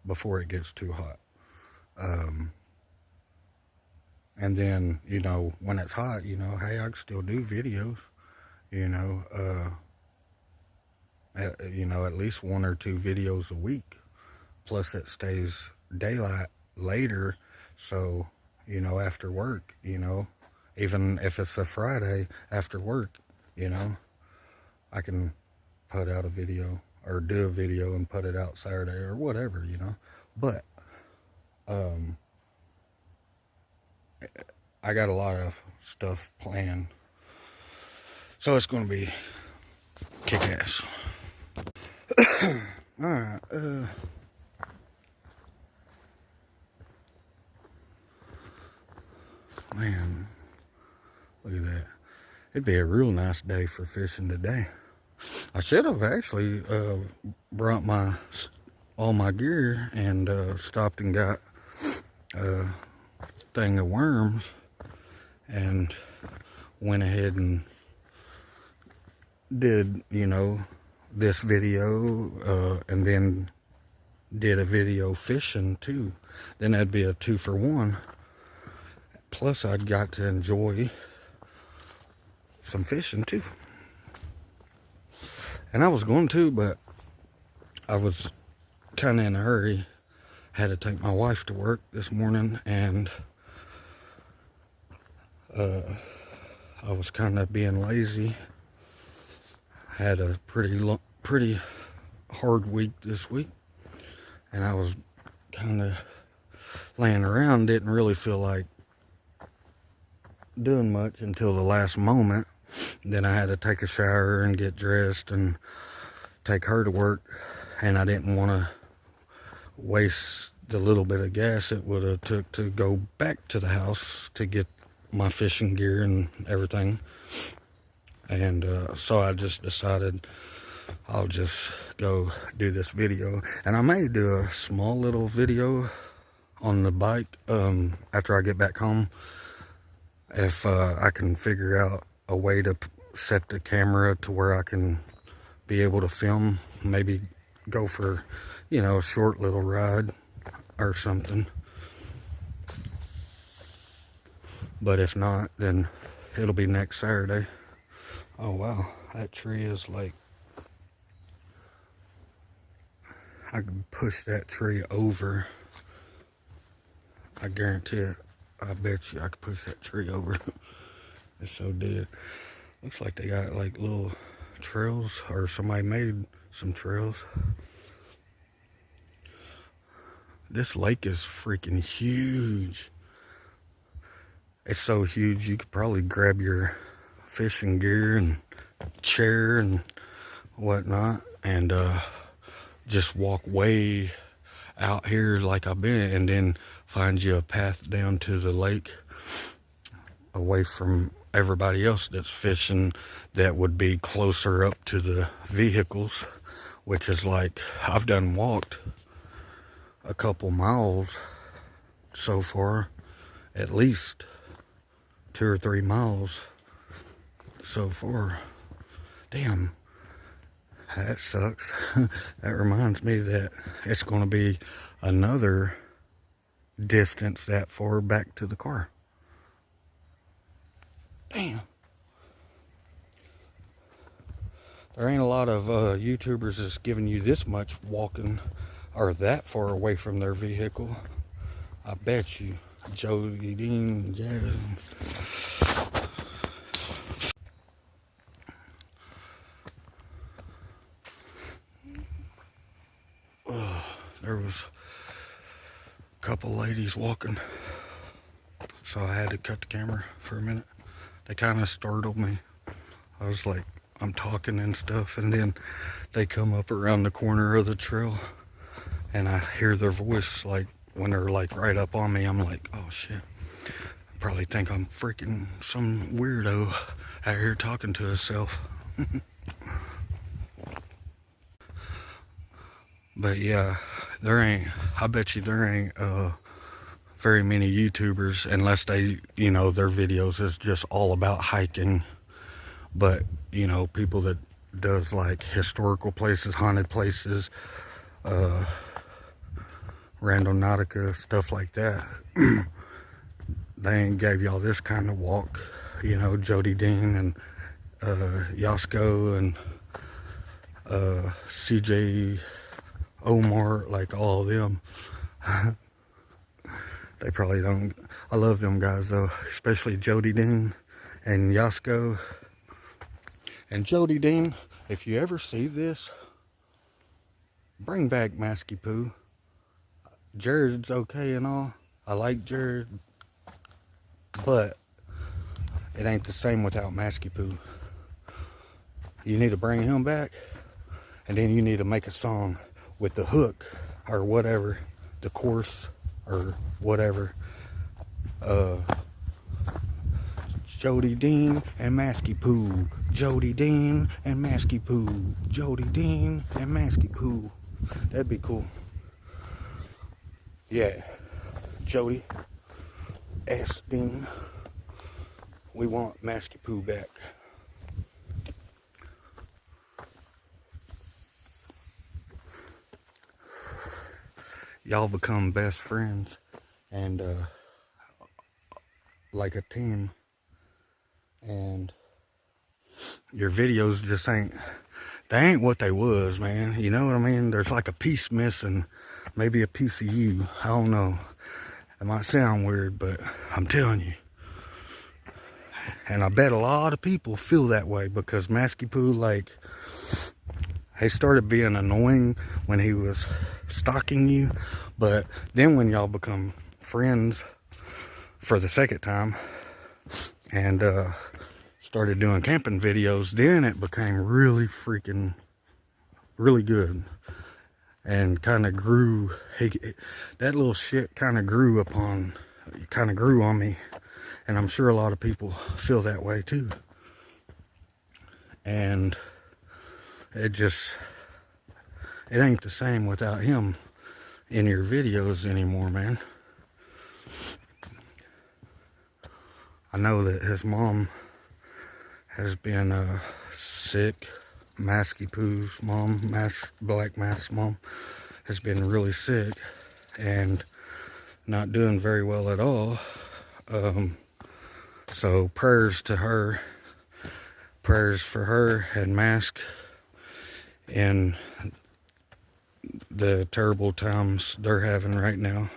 before it gets too hot. And then, when it's hot, hey, I can still do videos, at least 1 or 2 videos a week. Plus it stays daylight later. So, after work, even if it's a Friday after work, I can put out a video, or do a video and put it out Saturday or whatever, But I got a lot of stuff planned, so it's going to be kick-ass. Alright, man, look at that. It'd be a real nice day for fishing today. I should have actually brought all my gear and stopped and got a thing of worms, and went ahead and did, this video, and then did a video fishing too. Then that'd be a 2 for 1. Plus I'd got to enjoy some fishing too. And I was going to, but I was kind of in a hurry. Had to take my wife to work this morning, and I was kind of being lazy. Had a pretty hard week this week, and I was kind of laying around, didn't really feel like doing much until the last moment. Then I had to take a shower and get dressed and take her to work, and I didn't want to waste the little bit of gas it would have took to go back to the house to get my fishing gear and everything. And so I just decided I'll just go do this video, and I may do a small little video on the bike after I get back home, if I can figure out a way to set the camera to where I can be able to film, maybe go for, you know, a short little ride or something. But if not, then it'll be next Saturday. Oh wow, that tree is like, I could push that tree over. I guarantee it. I bet you I could push that tree over. It's so dead. Looks like they got like little trails, or somebody made some trails. This lake is freaking huge. It's so huge you could probably grab your fishing gear and chair and whatnot and just walk way out here like I've been, and then find you a path down to the lake away from everybody else that's fishing that would be closer up to the vehicles, which is like, I've done walked a couple miles so far, at least 2 or 3 miles so far. Damn, that sucks. That reminds me that it's going to be another distance that far back to the car. Damn. There ain't a lot of YouTubers that's giving you this much walking or that far away from their vehicle. I bet you. Jody Dean, yeah. There was a couple ladies walking, so I had to cut the camera for a minute. They kind of startled me. I was like, I'm talking and stuff, and then they come up around the corner of the trail, and I hear their voice, like when they're like right up on me. I'm like, oh shit, probably think I'm freaking some weirdo out here talking to himself. But yeah, I bet you there ain't very many YouTubers, unless they, you know, their videos is just all about hiking. But, you know, people that does like historical places, haunted places, Randonautica, stuff like that, they ain't gave y'all this kind of walk. You know, Jody Dean and Yasko and CJ Omar, like all of them. They probably don't. I love them guys though, especially Jody Dean and Yasko. And Jody Dean, if you ever see this, bring back Masky Poo. Jared's okay and all. I like Jared, but it ain't the same without Masky Poo. You need to bring him back, and then you need to make a song with the hook or whatever, the chorus or whatever. Jody Dean and Masky Poo. Jody Dean and Masky Poo. Jody Dean and Masky Poo. That'd be cool. Yeah. Jody S. Dean. We want Masky Poo back. Y'all become best friends and like a team, and your videos just ain't what they was, man. You know what I mean? There's like a piece missing, maybe a piece of you. I don't know. It might sound weird, but I'm telling you. And I bet a lot of people feel that way, because Masky Poo, like, he started being annoying when he was stalking you, but then when y'all become friends for the second time and started doing camping videos. Then it became really good, and kind of grew. That little shit kind of grew on me, and I'm sure a lot of people feel that way too. And it ain't the same without him in your videos anymore, man. I know that his mom has been sick. Masky Poo's mom, Black Mask's mom, has been really sick and not doing very well at all. So prayers to her, prayers for her and Mask in the terrible times they're having right now.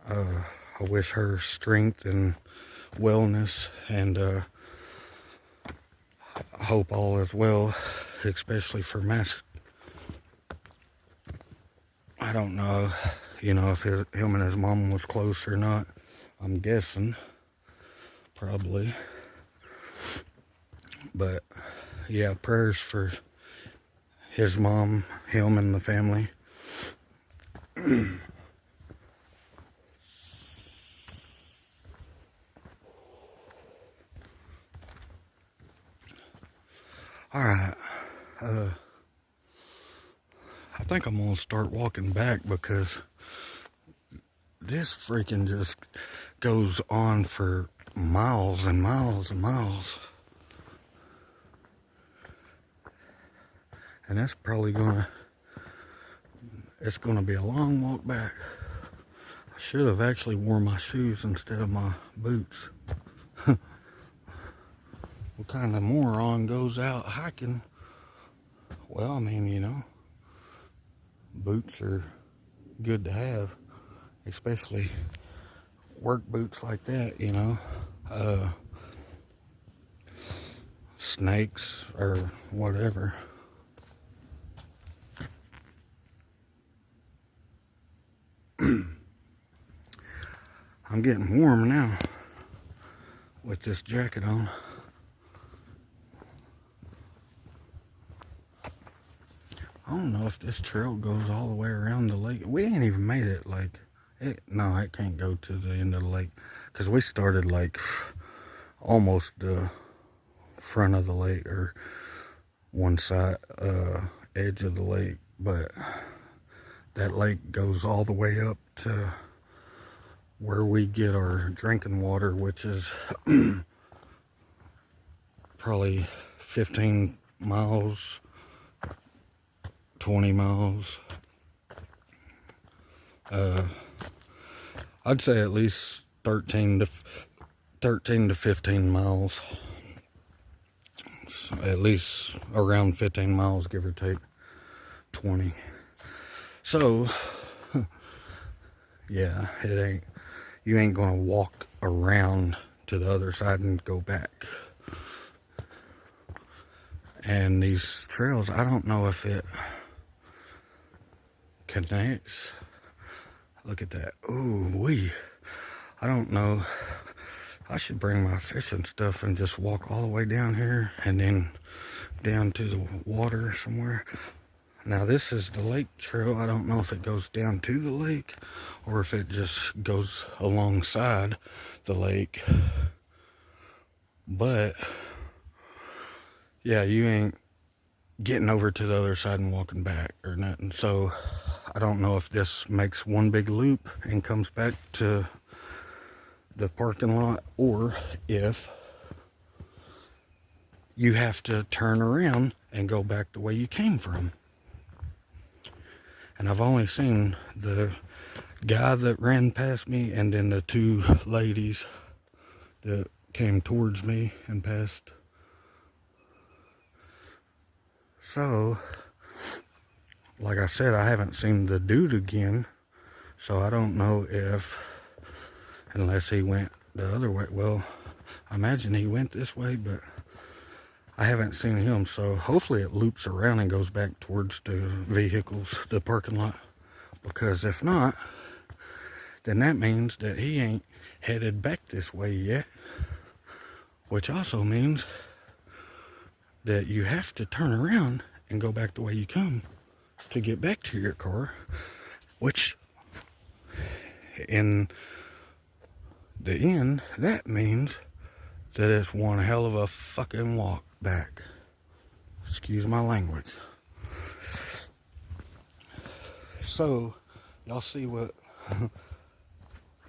I wish her strength and wellness, and I hope all is well, especially for Mask. I don't know, if him and his mom was close or not. I'm guessing, probably. But yeah, prayers for his mom, him, and the family. All right. I think I'm gonna start walking back because this freaking just goes on for miles and miles and miles. And that's probably it's gonna be a long walk back. I should have actually worn my shoes instead of my boots. What kind of moron goes out hiking? Well, I mean, boots are good to have, especially work boots like that, snakes or whatever. I'm getting warm now with this jacket on. I don't know if this trail goes all the way around the lake. We ain't even made it, no, it can't go to the end of the lake, because we started almost the front of the lake, or one side edge of the lake, but that lake goes all the way up to where we get our drinking water, which is probably 15 miles, 20 miles. I'd say at least 13 to 15 miles. So at least around 15 miles, give or take 20. So yeah, you ain't gonna walk around to the other side and go back. And these trails, I don't know if it connects. Look at that. Ooh, I don't know. I should bring my fishing stuff and just walk all the way down here and then down to the water somewhere. Now this is the lake trail. I don't know if it goes down to the lake or if it just goes alongside the lake. But yeah, you ain't getting over to the other side and walking back or nothing. So I don't know if this makes one big loop and comes back to the parking lot, or if you have to turn around and go back the way you came from. And I've only seen the guy that ran past me and then the two ladies that came towards me and passed. So, like I said, I haven't seen the dude again, so I don't know if, unless he went the other way. Well, I imagine he went this way, but I haven't seen him, so hopefully it loops around and goes back towards the vehicles, the parking lot, because if not, then that means that he ain't headed back this way yet. Which also means that you have to turn around and go back the way you come to get back to your car, which in the end, that means that it's one hell of a fucking walk back. Excuse my language. So, y'all see what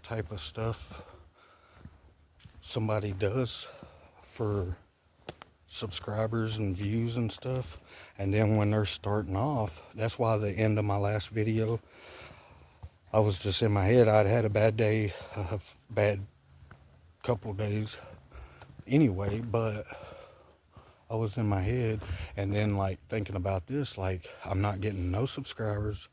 type of stuff somebody does for subscribers and views and stuff. And then when they're starting off, that's why the end of my last video, I was just in my head. I'd had a bad day, a bad couple days anyway, but I was in my head and then like thinking about this, like I'm not getting no subscribers.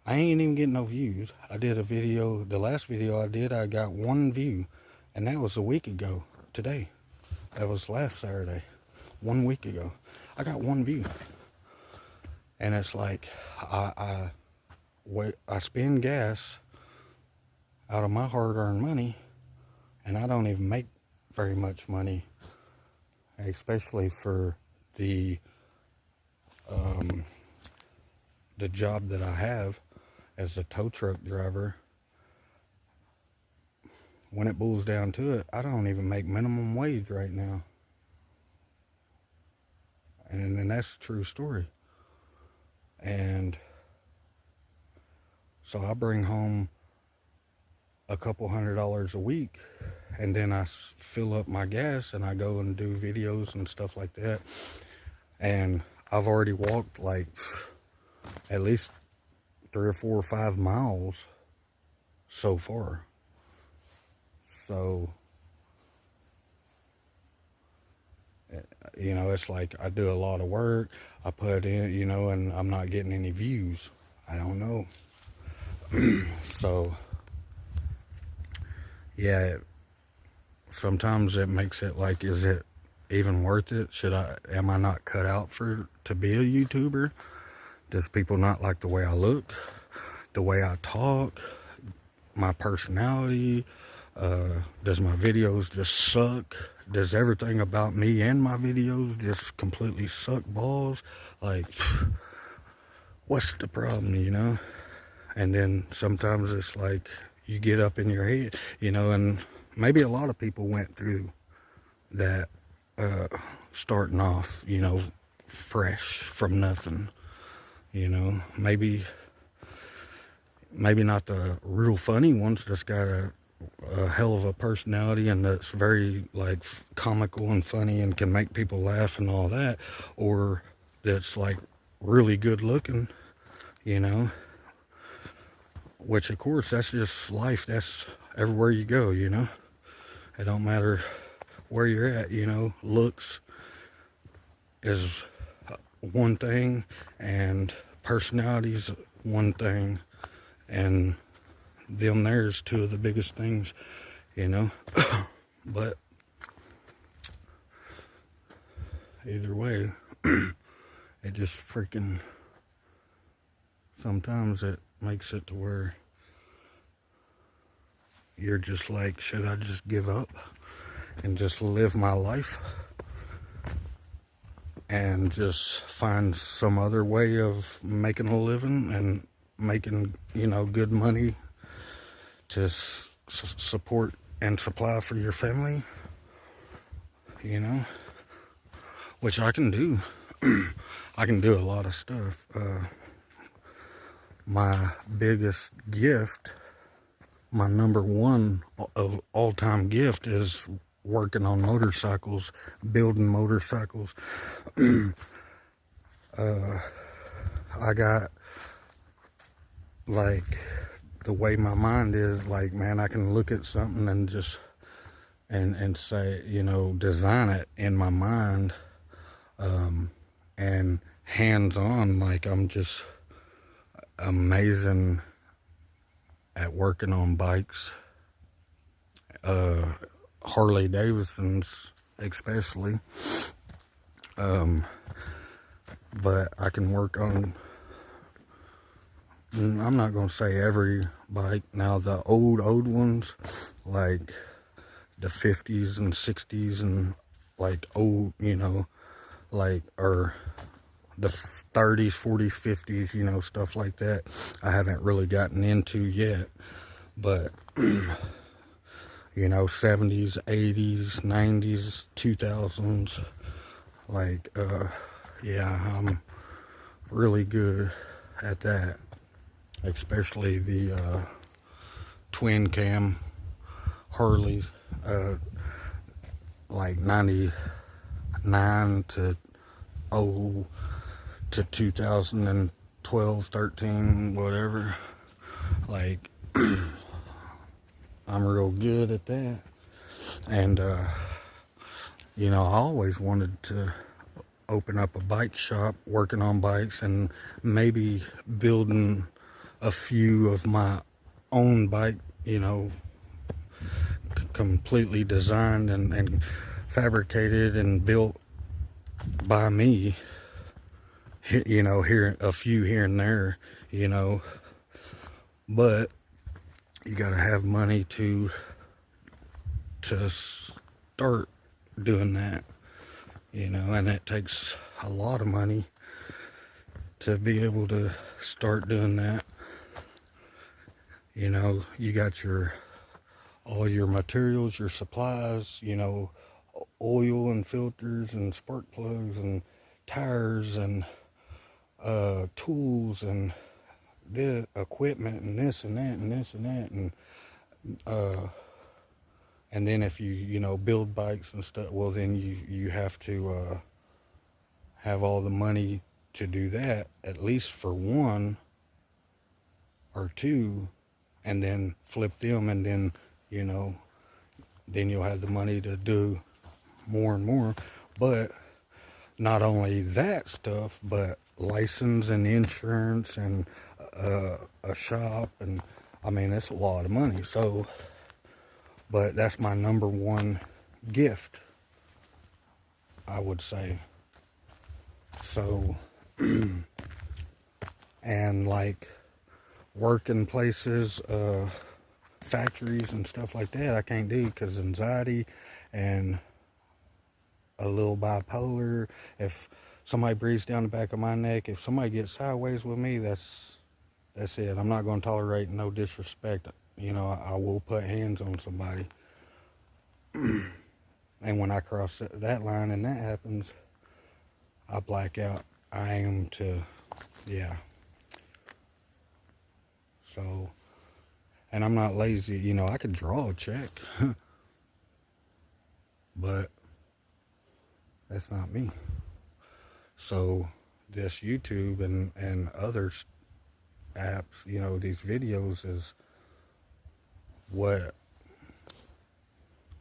I ain't even getting no views. I did a video, the last video I did, I got 1 view, and that was a week ago today. That was last Saturday, 1 week ago. I got 1 view. And it's like, I spend gas out of my hard-earned money, and I don't even make very much money, especially for the job that I have as a tow truck driver. When it boils down to it, I don't even make minimum wage right now. And that's a true story. And so I bring home a couple $100 a week, and then I fill up my gas and I go and do videos and stuff like that. And I've already walked like at least 3 or 4 or 5 miles so far. So, you know, it's like I do a lot of work, I put in, you know, and I'm not getting any views. I don't know. So, yeah, sometimes it makes it like, is it even worth it? Am I not cut out to be a YouTuber? Does people not like the way I look, the way I talk, my personality? Does my videos just suck? Does everything about me and my videos just completely suck balls? Like, what's the problem, you know? And then sometimes it's like you get up in your head, you know, and maybe a lot of people went through that, starting off, you know, fresh from nothing, you know. Maybe not the real funny ones that's got a hell of a personality and that's very like comical and funny and can make people laugh and all that, or that's like really good looking, you know, which of course that's just life. That's everywhere you go, you know. It don't matter where you're at, you know. Looks is one thing and personality's one thing, and there's 2 of the biggest things, you know. But either way, it just freaking, sometimes it makes it to where you're just like, should I just give up and just live my life and just find some other way of making a living and making, you know, good money to support and supply for your family, you know, which I can do. I can do a lot of stuff. My biggest gift, my number 1 of all-time gift, is working on motorcycles, building motorcycles. I got, like, the way my mind is, like, man, I can look at something and just and say, you know, design it in my mind, and hands-on, like I'm just amazing at working on bikes, Harley Davidsons especially, but I can work on I'm not gonna say every bike. Now the old ones, like the 50s and 60s and like old, you know, like, or the 30s, 40s, 50s, you know, stuff like that, I haven't really gotten into yet. But you know, 70s, 80s, 90s, 2000s, like, yeah, I'm really good at that, especially the twin cam Harleys, like 99 to 0 to 2012, 13, whatever. Like, I'm real good at that. And you know, I always wanted to open up a bike shop working on bikes, and maybe building a few of my own bike, you know, completely designed and fabricated and built by me, you know, here a few here and there, you know. But you got to have money to start doing that, you know, and it takes a lot of money to be able to start doing that. You know, you got all your materials, your supplies, you know, oil and filters and spark plugs and tires and tools and the equipment and this and that and this and that, and then if you know, build bikes and stuff, well, then you have to have all the money to do that, at least for one or two, and then flip them, and then, you know, then you'll have the money to do more and more. But not only that stuff, but license and insurance and a shop, and I mean, it's a lot of money. So, but that's my number one gift, I would say. So, and like working places, factories and stuff like that, I can't do, because anxiety and a little bipolar. If somebody breathes down the back of my neck, if somebody gets sideways with me, that's it. I'm not going to tolerate no disrespect. You know, I will put hands on somebody. And when I cross that line and that happens, I black out. I am to, yeah. So, and I'm not lazy. You know, I could draw a check. But that's not me. So this YouTube and other apps, you know, these videos is what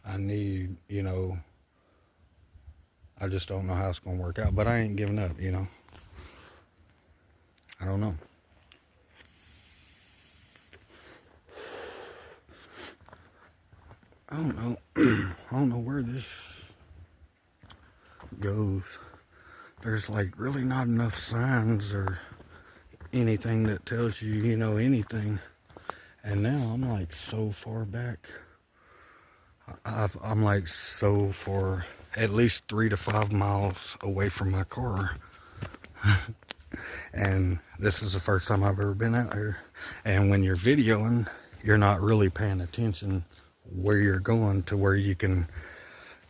I need, you know. I just don't know how it's going to work out, but I ain't giving up, you know. I don't know. I don't know. I don't know where this goes. There's like really not enough signs or anything that tells you, you know, anything. And now I'm like so far back. I'm like so far, at least 3 to 5 miles away from my car. And this is the first time I've ever been out here. And when you're videoing, you're not really paying attention where you're going, to where you can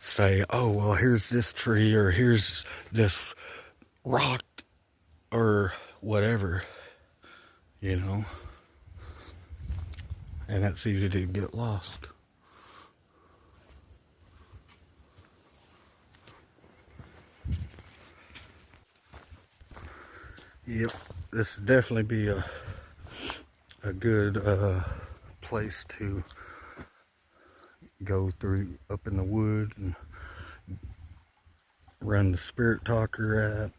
say, oh, well, here's this tree, or here's this rock, or whatever, you know. And it's easy to get lost. Yep, this would definitely be a good place to go through up in the woods and run the Spirit Talker app,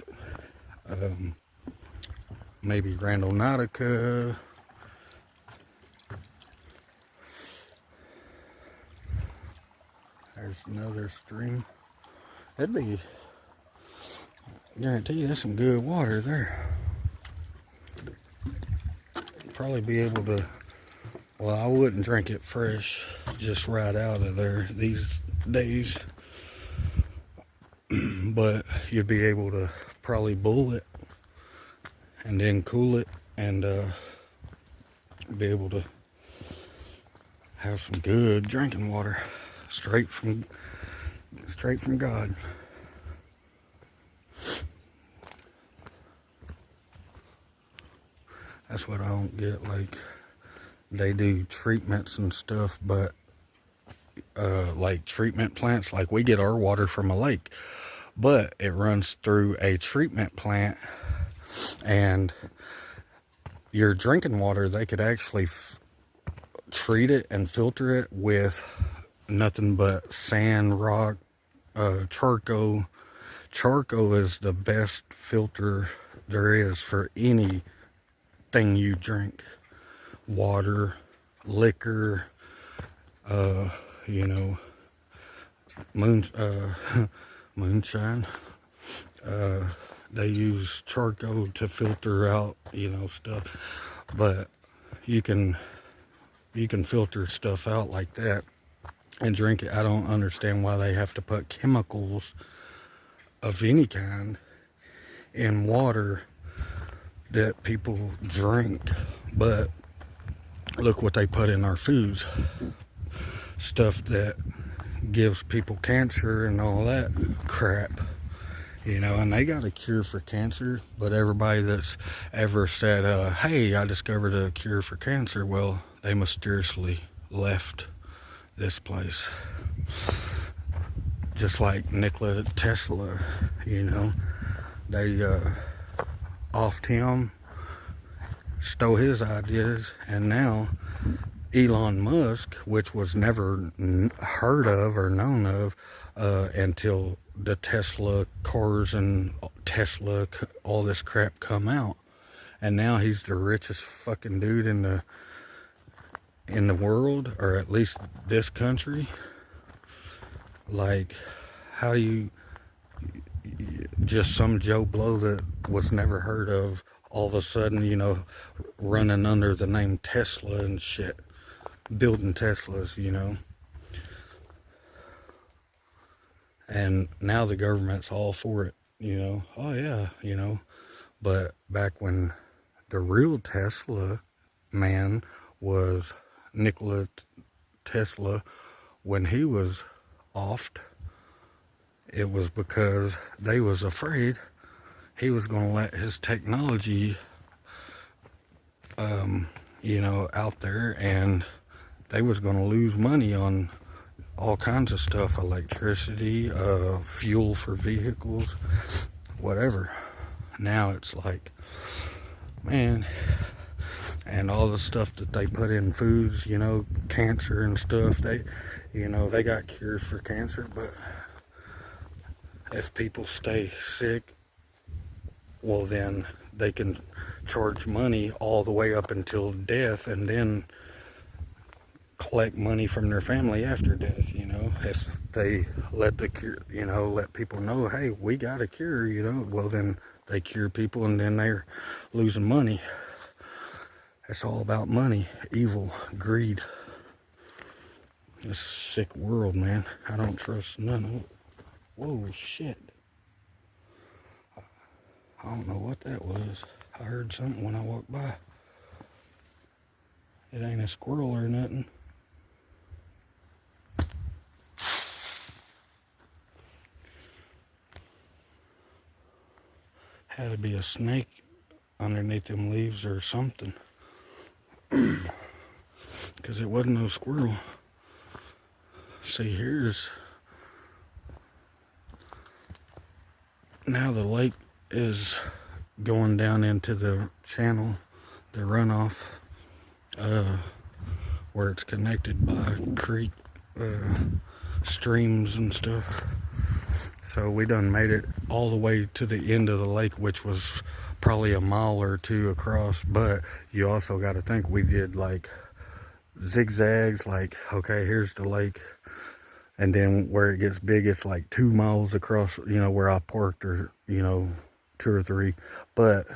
maybe Randonautica. There's another stream. That'd be, guarantee you, that's some good water there. probably be able to, well, I wouldn't drink it fresh, just right out of there these days. But you'd be able to probably boil it and then cool it and be able to have some good drinking water straight from God. That's what I don't get. Like, they do treatments and stuff, but like treatment plants, like we get our water from a lake, but it runs through a treatment plant, and your drinking water, they could actually treat it and filter it with nothing but sand, rock, charcoal. Charcoal is the best filter there is for anything you drink. Water, liquor, you know, moonshine. They use charcoal to filter out, you know, stuff. But you can filter stuff out like that and drink it. I don't understand why they have to put chemicals of any kind in water that people drink. But look what they put in our foods. Stuff that gives people cancer and all that crap. You know, and they got a cure for cancer, but everybody that's ever said, hey, I discovered a cure for cancer, well, they mysteriously left this place. Just like Nikola Tesla, you know, they offed him, stole his ideas, and now Elon Musk, which was never heard of or known of until the Tesla cars and Tesla, all this crap come out, and now he's the richest fucking dude in the world, or at least this country. Like, how do you, just some Joe Blow that was never heard of, all of a sudden, you know, running under the name Tesla and shit, building Teslas, you know. And now the government's all for it, you know. Oh yeah, you know. But back when the real Tesla man was Nikola Tesla, when he was offed, it was because they was afraid he was going to let his technology, you know, out there, and they was going to lose money on all kinds of stuff, electricity, fuel for vehicles, whatever. Now it's like, man, and all the stuff that they put in foods, you know, cancer and stuff, they, you know, they got cures for cancer, but if people stay sick, well, then they can charge money all the way up until death, and then collect money from their family after death, you know. If they let the cure, you know, let people know, hey, we got a cure, you know, well, then they cure people, and then they're losing money. It's all about money, evil, greed. This sick world, man. I don't trust none of it. Whoa, shit. I don't know what that was. I heard something when I walked by. It ain't a squirrel or nothing. Had to be a snake underneath them leaves or something. Because it wasn't no squirrel. See, here's... Now the lake is going down into the channel, the runoff, where it's connected by creek, streams and stuff. So we done made it all the way to the end of the lake, which was probably a mile or two across. But you also got to think we did like zigzags, like, okay, here's the lake, and then where it gets big, it's like 2 miles across, you know, where I parked, or, you know, 2 or 3. But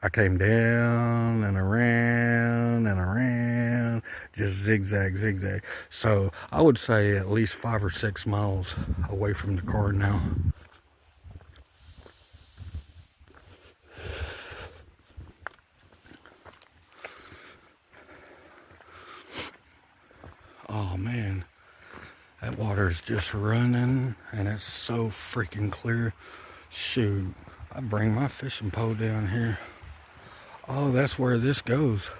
I came down and around, just zigzag, zigzag. So I would say at least 5 or 6 miles away from the car now. Oh man, that water's just running and it's so freaking clear. Shoot, I bring my fishing pole down here. Oh, that's where this goes.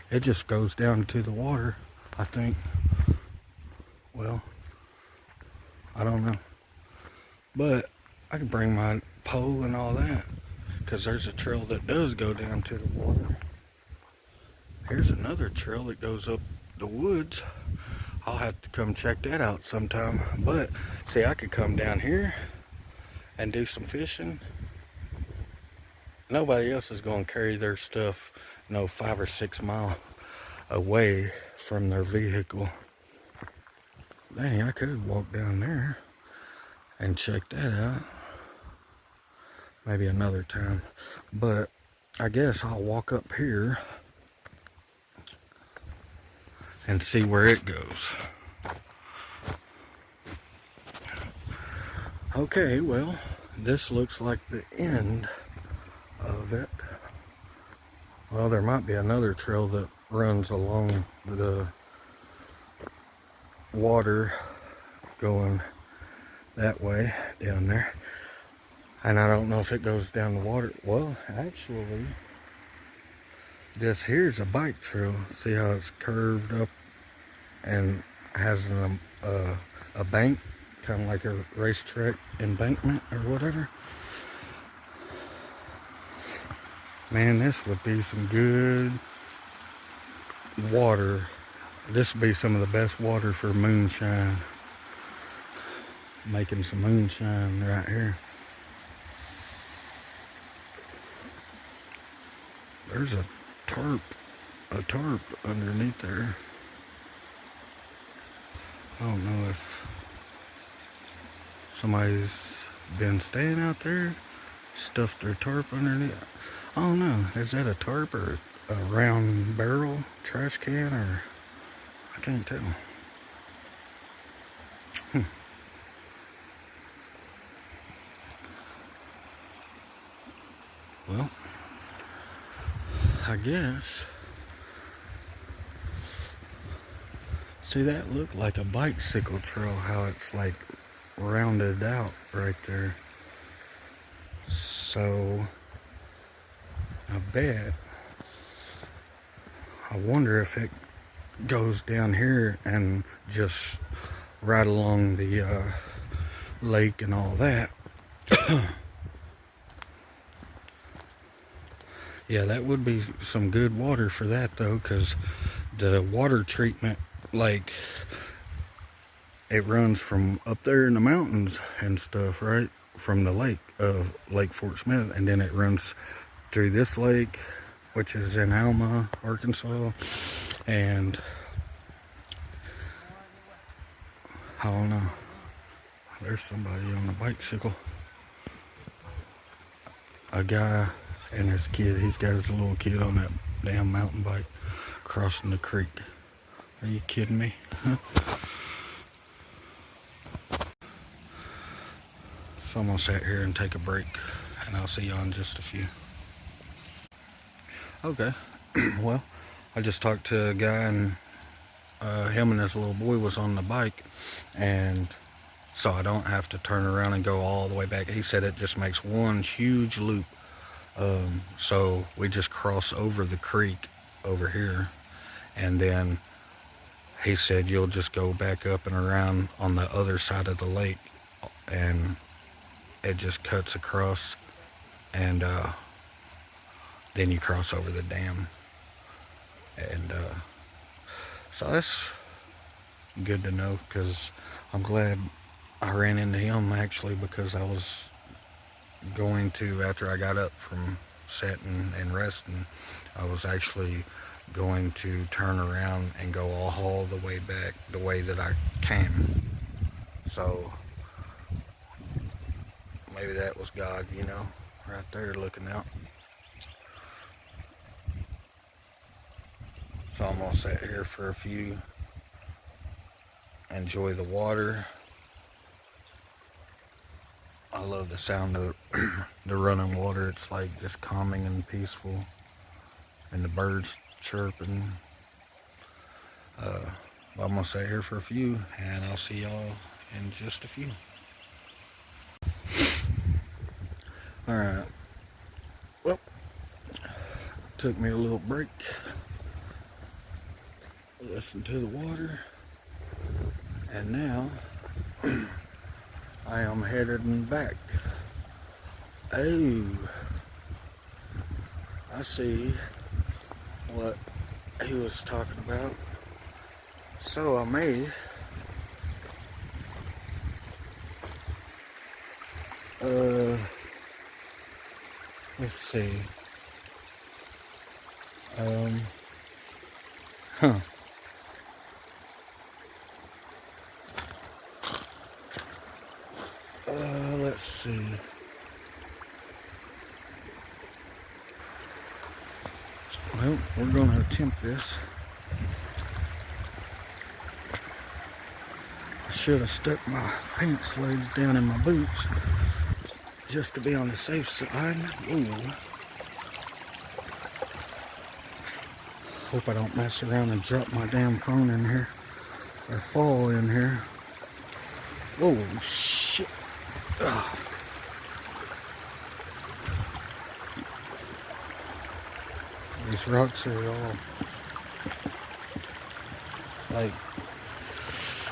It just goes down to the water, I think. Well, I don't know. But I can bring my pole and all that, because there's a trail that does go down to the water. Here's another trail that goes up the woods. I'll have to come check that out sometime. But see, I could come down here and do some fishing. Nobody else is going to carry their stuff 5 or 6 miles away from their vehicle. Dang, I could walk down there and check that out. Maybe another time. But I guess I'll walk up here and see where it goes. Okay, well, this looks like the end of it. Well, there might be another trail that runs along the water going that way down there. And I don't know if it goes down the water. Well, actually, this here's a bike trail. See how it's curved up and has a bank, kind of like a racetrack embankment or whatever. Man, this would be some good water. This would be some of the best water for moonshine. Making some moonshine right here. There's a tarp underneath there. I don't know if somebody's been staying out there, stuffed their tarp underneath. I don't know. Is that a tarp or a round barrel trash can, or I can't tell. Well, I guess. See, that looked like a bicycle trail, how it's like rounded out right there. So I wonder if it goes down here and just right along the lake and all that. Yeah, that would be some good water for that though, because the water treatment, like, it runs from up there in the mountains and stuff, right? From the lake of Lake Fort Smith, and then it runs through this lake, which is in Alma, Arkansas, and I don't know. There's somebody on a bicycle. A guy and his kid. He's got his little kid on that damn mountain bike crossing the creek. Are you kidding me? So I'm gonna sit here and take a break, and I'll see y'all in just a few. Okay. Well, I just talked to a guy, and him and his little boy was on the bike, and so I don't have to turn around and go all the way back. He said it just makes one huge loop. So we just cross over the creek over here, and then he said you'll just go back up and around on the other side of the lake, and it just cuts across, and then you cross over the dam. And so that's good to know, because I'm glad I ran into him, actually, because I was going to, after I got up from setting and resting, I was actually going to turn around and go all the way back the way that I came. So maybe that was God, right there looking out. So I'm gonna sit here for a few, enjoy the water. I love the sound of the running water. It's like just calming and peaceful, and the birds chirping. I'm gonna sit here for a few, and I'll see y'all in just a few. All right. Well, took me a little break. Listen to the water, and now I am headed back. Oh, I see what he was talking about. So I may let's see. Huh. Let's see. Well, we're gonna attempt this. I should have stuck my pants legs down in my boots just to be on the safe side. Ooh. Hope I don't mess around and drop my damn phone in here or fall in here. Oh shit. Ugh. These rocks are all like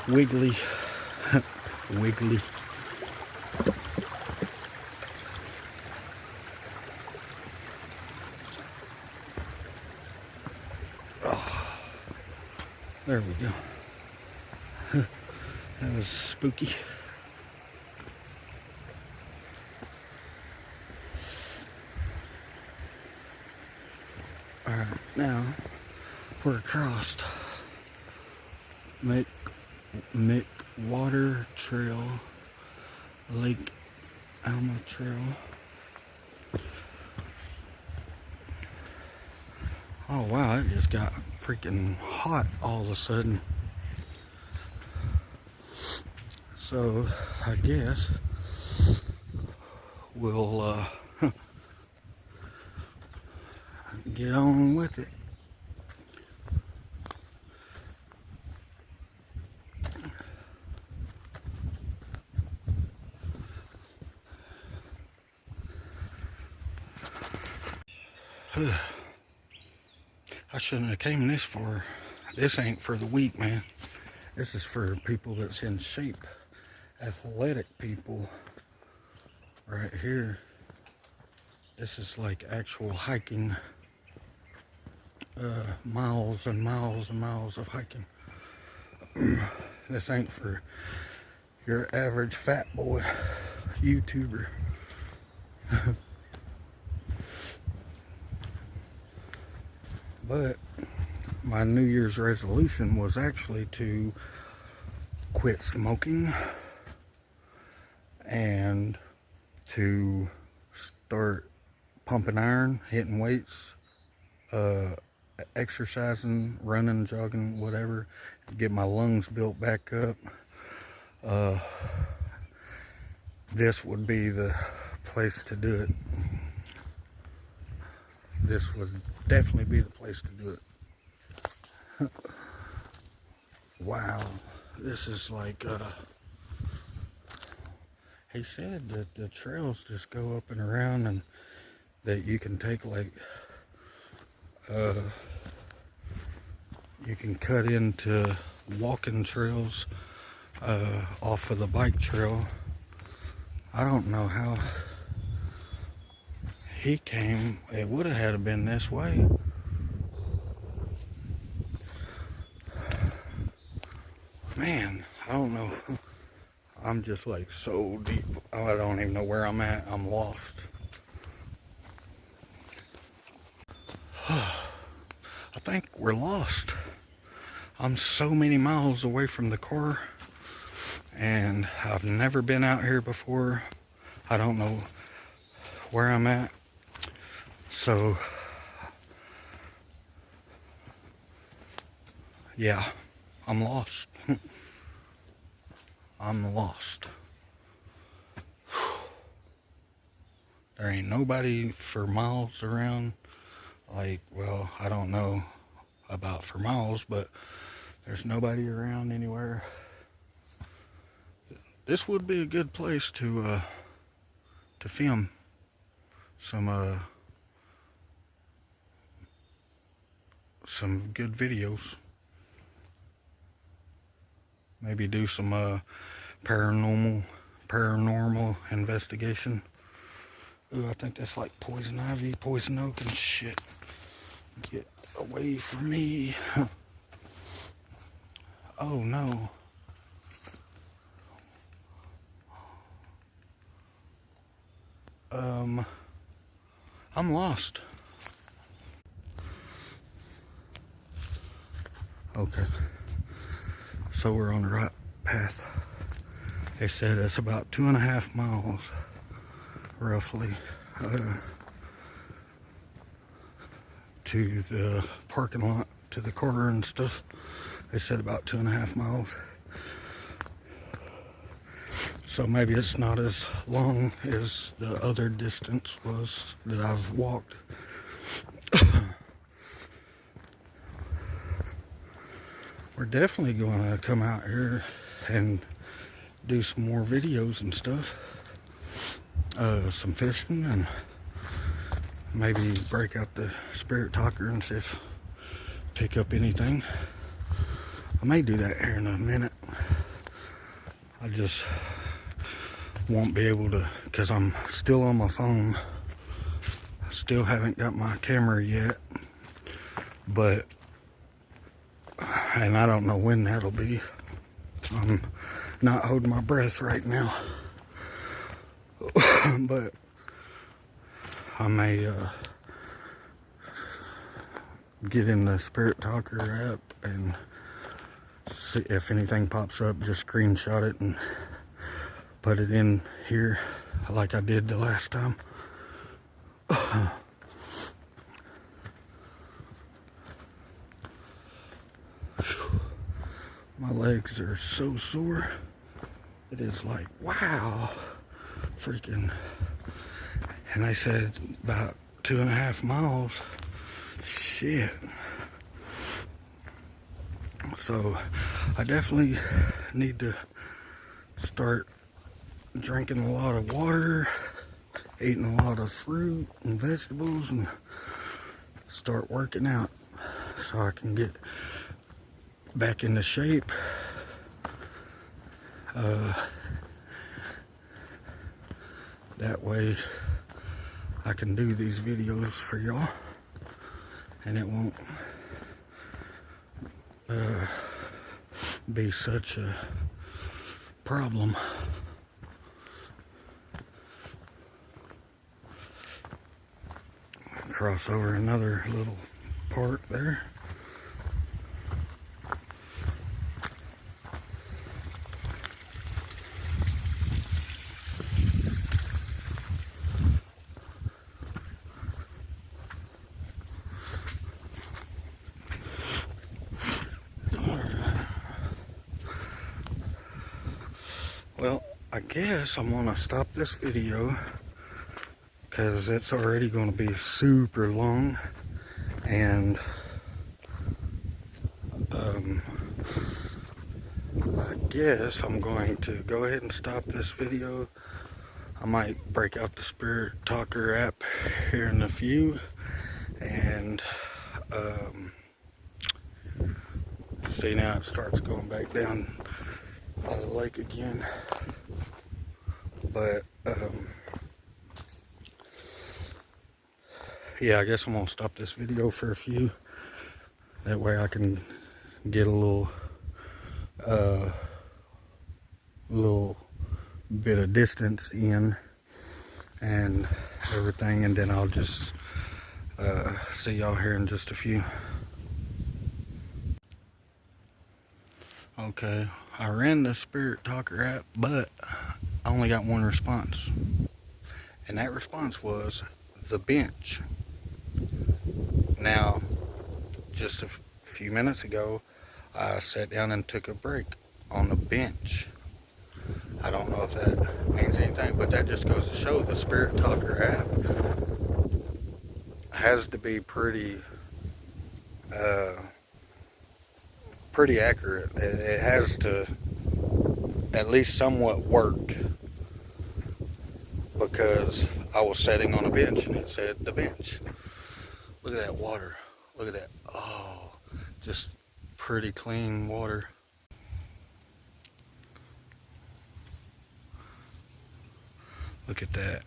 wiggly. Wiggly. Oh, there we go. That was spooky. Alright, now we're across McWater Trail, Lake Alma Trail. Oh wow, it just got freaking hot all of a sudden. So I guess we'll get on with it. I shouldn't have came this far. This ain't for the weak, man. This is for people that's in shape. Athletic people. Right here. This is like actual hiking. Miles and miles and miles of hiking. This ain't for your average fat boy YouTuber. But my New Year's resolution was actually to quit smoking and to start pumping iron, hitting weights, exercising, running, jogging, whatever, get my lungs built back up. This would be the place to do it. This would definitely be the place to do it. Wow, this is like, he said that the trails just go up and around, and that you can take like, you can cut into walking trails off of the bike trail. I don't know how he came. It would have had to been this way. Man, I don't know. I'm just like so deep. I don't even know where I'm at. I'm lost. I think we're lost. I'm so many miles away from the car, and I've never been out here before. I don't know where I'm at. So yeah, I'm lost. I'm lost. There ain't nobody for miles around. Like, well, I don't know about for miles, but there's nobody around anywhere. This would be a good place to film some good videos. Maybe do some paranormal investigation. Ooh, I think that's like poison ivy, poison oak and shit. Get away from me. Oh no. I'm lost. Okay. So we're on the right path. They said it's about 2.5 miles, roughly, to the parking lot, to the car and stuff. They said about 2.5 miles. So maybe it's not as long as the other distance was that I've walked. We're definitely going to come out here and do some more videos and stuff. Some fishing and maybe break out the Spirit Talker and see if pick up anything. I may do that here in a minute. I just won't be able to, because I'm still on my phone. I still haven't got my camera yet, but and I don't know when that'll be. I'm not holding my breath right now. But I may get in the Spirit Talker app and see if anything pops up, just screenshot it and put it in here like I did the last time. My legs are so sore. It is like, wow, freaking. And I said about 2.5 miles. Shit. So I definitely need to start drinking a lot of water, eating a lot of fruit and vegetables, and start working out so I can get back into shape. That way I can do these videos for y'all and it won't be such a problem. Cross over another little part there. Well, I guess I'm gonna stop this video because it's already gonna be super long, and I guess I'm going to go ahead and stop this video. I might break out the Spirit Talker app here in a few and see, now it starts going back down by the lake again. But yeah, I guess I'm gonna stop this video for a few. That way I can get a little bit of distance in and everything, and then I'll just see y'all here in just a few. Okay, I ran the Spirit Talker app, but I only got one response, and that response was the bench. Now, just a few minutes ago, I sat down and took a break on the bench. I don't know if that means anything, but that just goes to show the Spirit Talker app has to be pretty accurate. It has to at least somewhat work, because I was sitting on a bench and it said the bench. Look at that water. Look at that. Oh, just pretty clean water. Look at that.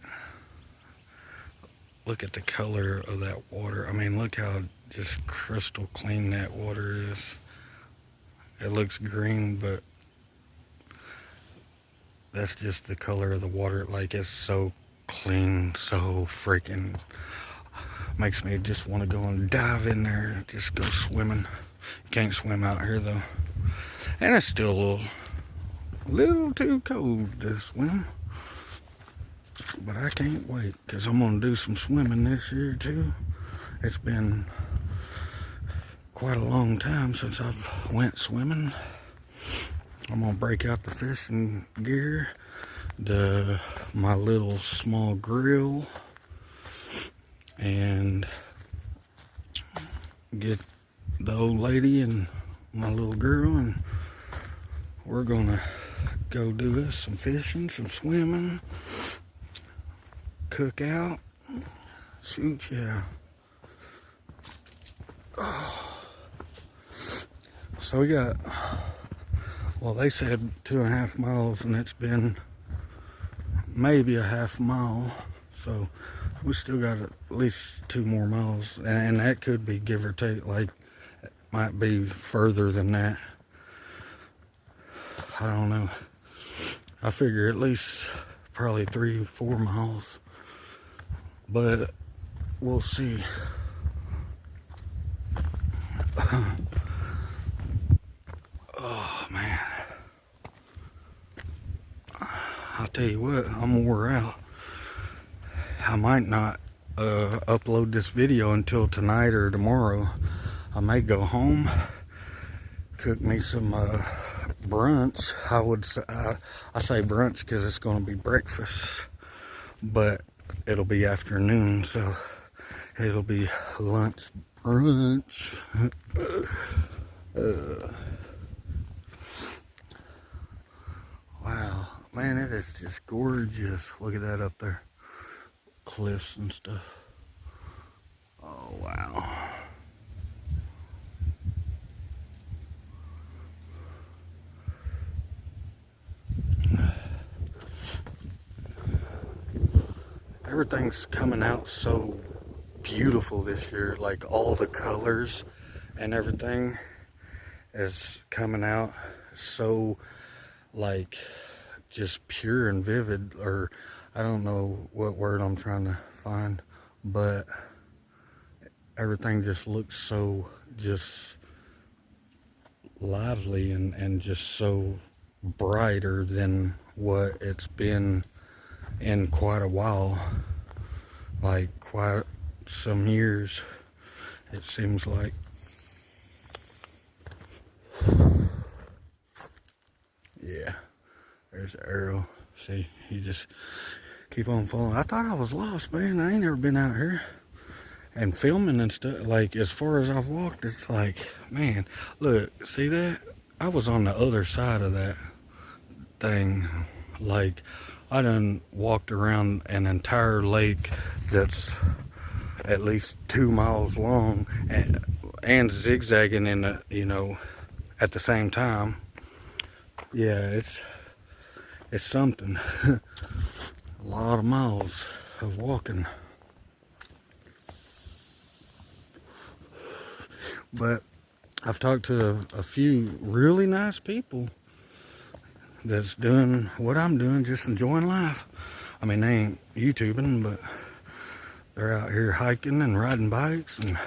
Look at the color of that water. I mean, look how just crystal clean that water is. It looks green, but that's just the color of the water. Like, it's so clean, so freaking makes me just want to go and dive in there and just go swimming. You can't swim out here though, and it's still a little too cold to swim, but I can't wait, because I'm gonna do some swimming this year too. It's been quite a long time since I've went swimming. I'm gonna break out the fishing gear, my little small grill, and get the old lady and my little girl, and we're gonna go do us some fishing, some swimming, cook out, shoot, yeah. So we got, well, they said 2.5 miles, and it's been maybe a half mile, so we still got at least 2 more miles, and that could be give or take, like, it might be further than that. I don't know. I figure at least probably 3-4 miles, but we'll see. Oh man, I'll tell you what, I'm wore out. I might not upload this video until tonight or tomorrow. I may go home, cook me some brunch. I say brunch because it's going to be breakfast, but it'll be afternoon, so it'll be lunch brunch. Wow, man, it is just gorgeous. Look at that up there, cliffs and stuff. Oh wow. Everything's coming out so beautiful this year. Like, all the colors and everything is coming out so, like, just pure and vivid, or I don't know what word I'm trying to find, but everything just looks so just lively and just so brighter than what it's been in quite a while, like quite some years, it seems like. Yeah, there's the arrow. See, you just keep on following. I thought I was lost, man. I ain't never been out here and filming and stuff. Like, as far as I've walked, it's like, man, look, see that? I was on the other side of that thing. Like, I done walked around an entire lake that's at least 2 miles long, and zigzagging in the, you know, at the same time. Yeah, it's something. A lot of miles of walking. But I've talked to a few really nice people that's doing what I'm doing, just enjoying life. I mean, they ain't YouTubing, but they're out here hiking and riding bikes and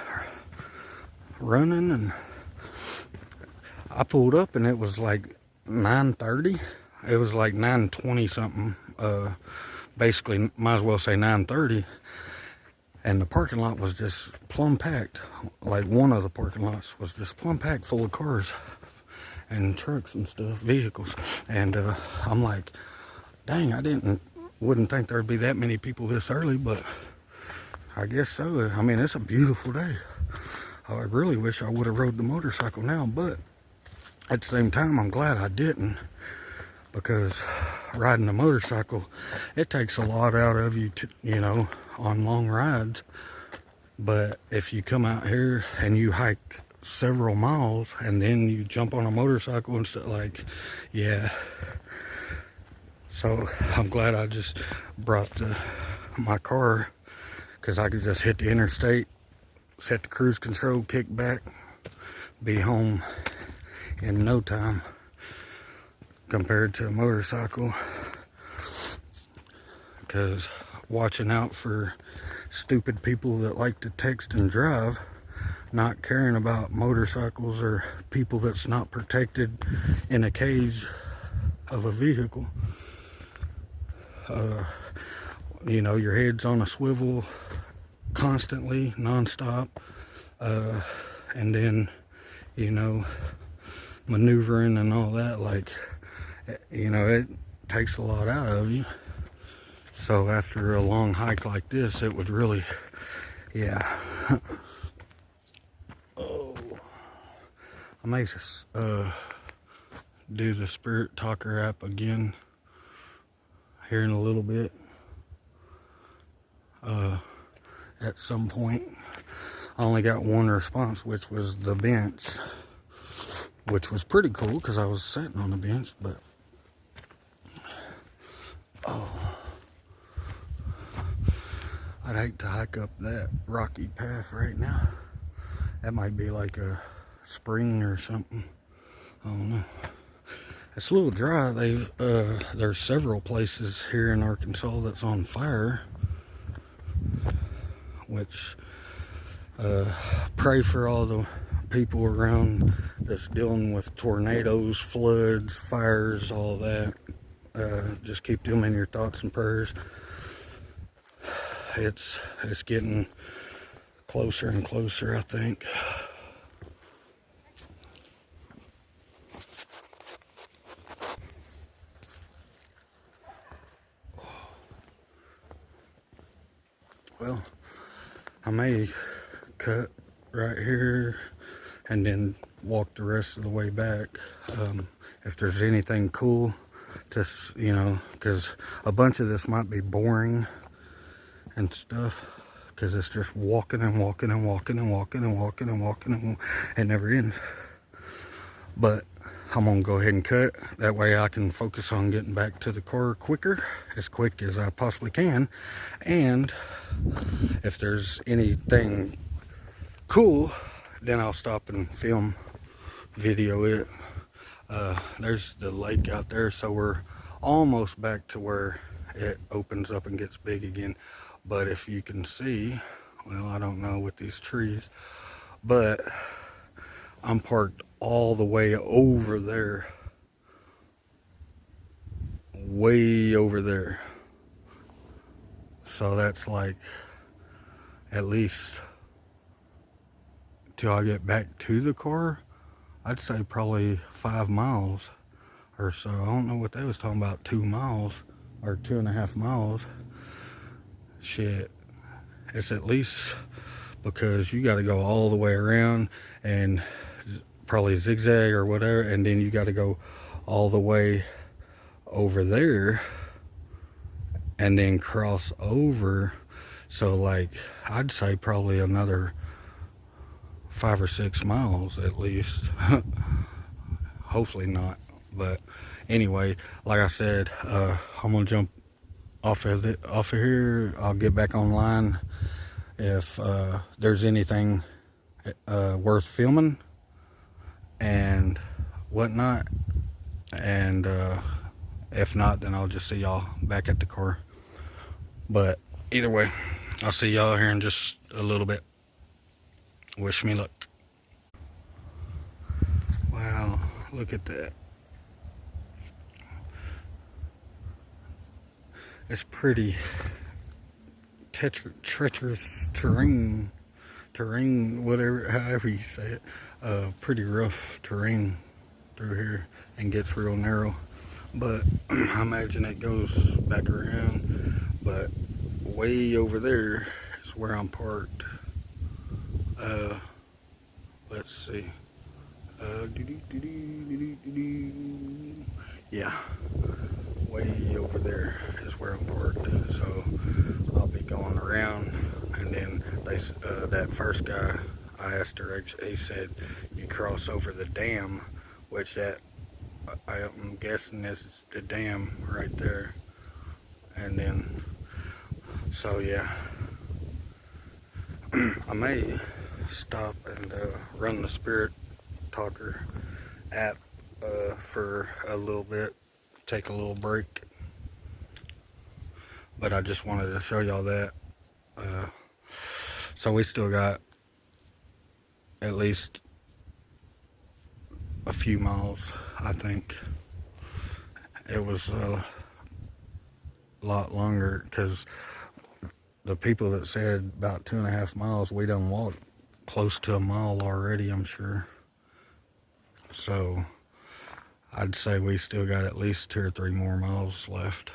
running. And I pulled up and it was like 9:30. It was like 9:20 something. Basically, might as well say 9:30. And the parking lot was just plumb packed. Like, one of the parking lots was just plumb packed full of cars. and trucks and stuff, vehicles. And I'm like, dang, wouldn't think there'd be that many people this early, but I guess so. I mean, it's a beautiful day. I really wish I would have rode the motorcycle now, but at the same time, I'm glad I didn't, because riding a motorcycle, it takes a lot out of you, you know, on long rides. But if you come out here and you hike several miles and then you jump on a motorcycle and stuff, like, yeah. So I'm glad I just brought my car, because I could just hit the interstate, set the cruise control, kick back, be home in no time, compared to a motorcycle. Because watching out for stupid people that like to text and drive, not caring about motorcycles or people that's not protected in a cage of a vehicle. You know, your head's on a swivel constantly, non-stop, and then, you know, maneuvering and all that, like, you know, it takes a lot out of you. So after a long hike like this, it would really, yeah. Oh, I may do the Spirit Talker app again here in a little bit. At some point, I only got one response, which was the bench, which was pretty cool because I was sitting on the bench. But oh, I'd hate to hike up that rocky path right now. That might be like a spring or something. I don't know. It's a little dry. There's several places here in Arkansas that's on fire, which pray for all the people around that's dealing with tornadoes, floods, fires, all that. Just keep them in your thoughts and prayers. It's getting closer and closer, I think. Well, I may cut right here and then walk the rest of the way back. If there's anything cool, just, you know, because a bunch of this might be boring and stuff, because it's just walking and walking and walking and walking and walking and walking and it never ends. But I'm gonna go ahead and cut. That way I can focus on getting back to the car quicker, as quick as I possibly can. And if there's anything cool, then I'll stop and film, video it. There's the lake out there, so we're almost back to where it opens up and gets big again. But if you can see, well, I don't know with these trees, but I'm parked all the way over there, way over there. So that's like at least till I get back to the car, I'd say probably 5 miles or so. I don't know what they was talking about, 2 miles or 2.5 miles. Shit, it's at least, because you got to go all the way around and probably zigzag or whatever, and then you got to go all the way over there and then cross over. So like, I'd say probably another 5 or 6 miles at least. Hopefully not, but anyway, like I said, I'm gonna jump off of here. I'll get back online if there's anything worth filming and whatnot, and if not, then I'll just see y'all back at the car. But either way, I'll see y'all here in just a little bit. Wish me luck. Wow, look at that. It's pretty treacherous terrain, whatever, however you say it. Pretty rough terrain through here and gets real narrow. But I imagine it goes back around. But way over there is where I'm parked. Let's see. Yeah, way over there is where I'm parked. So I'll be going around, and then that first guy, I asked her, he said you cross over the dam, which I'm guessing this is the dam right there. And then, so yeah, I may stop and run the Spirit Talker app for a little bit, take a little break. But I just wanted to show y'all that. So we still got at least a few miles, I think. It was a lot longer because the people that said about 2.5 miles, we done walked close to a mile already, I'm sure. So I'd say we still got at least 2 or 3 more miles left.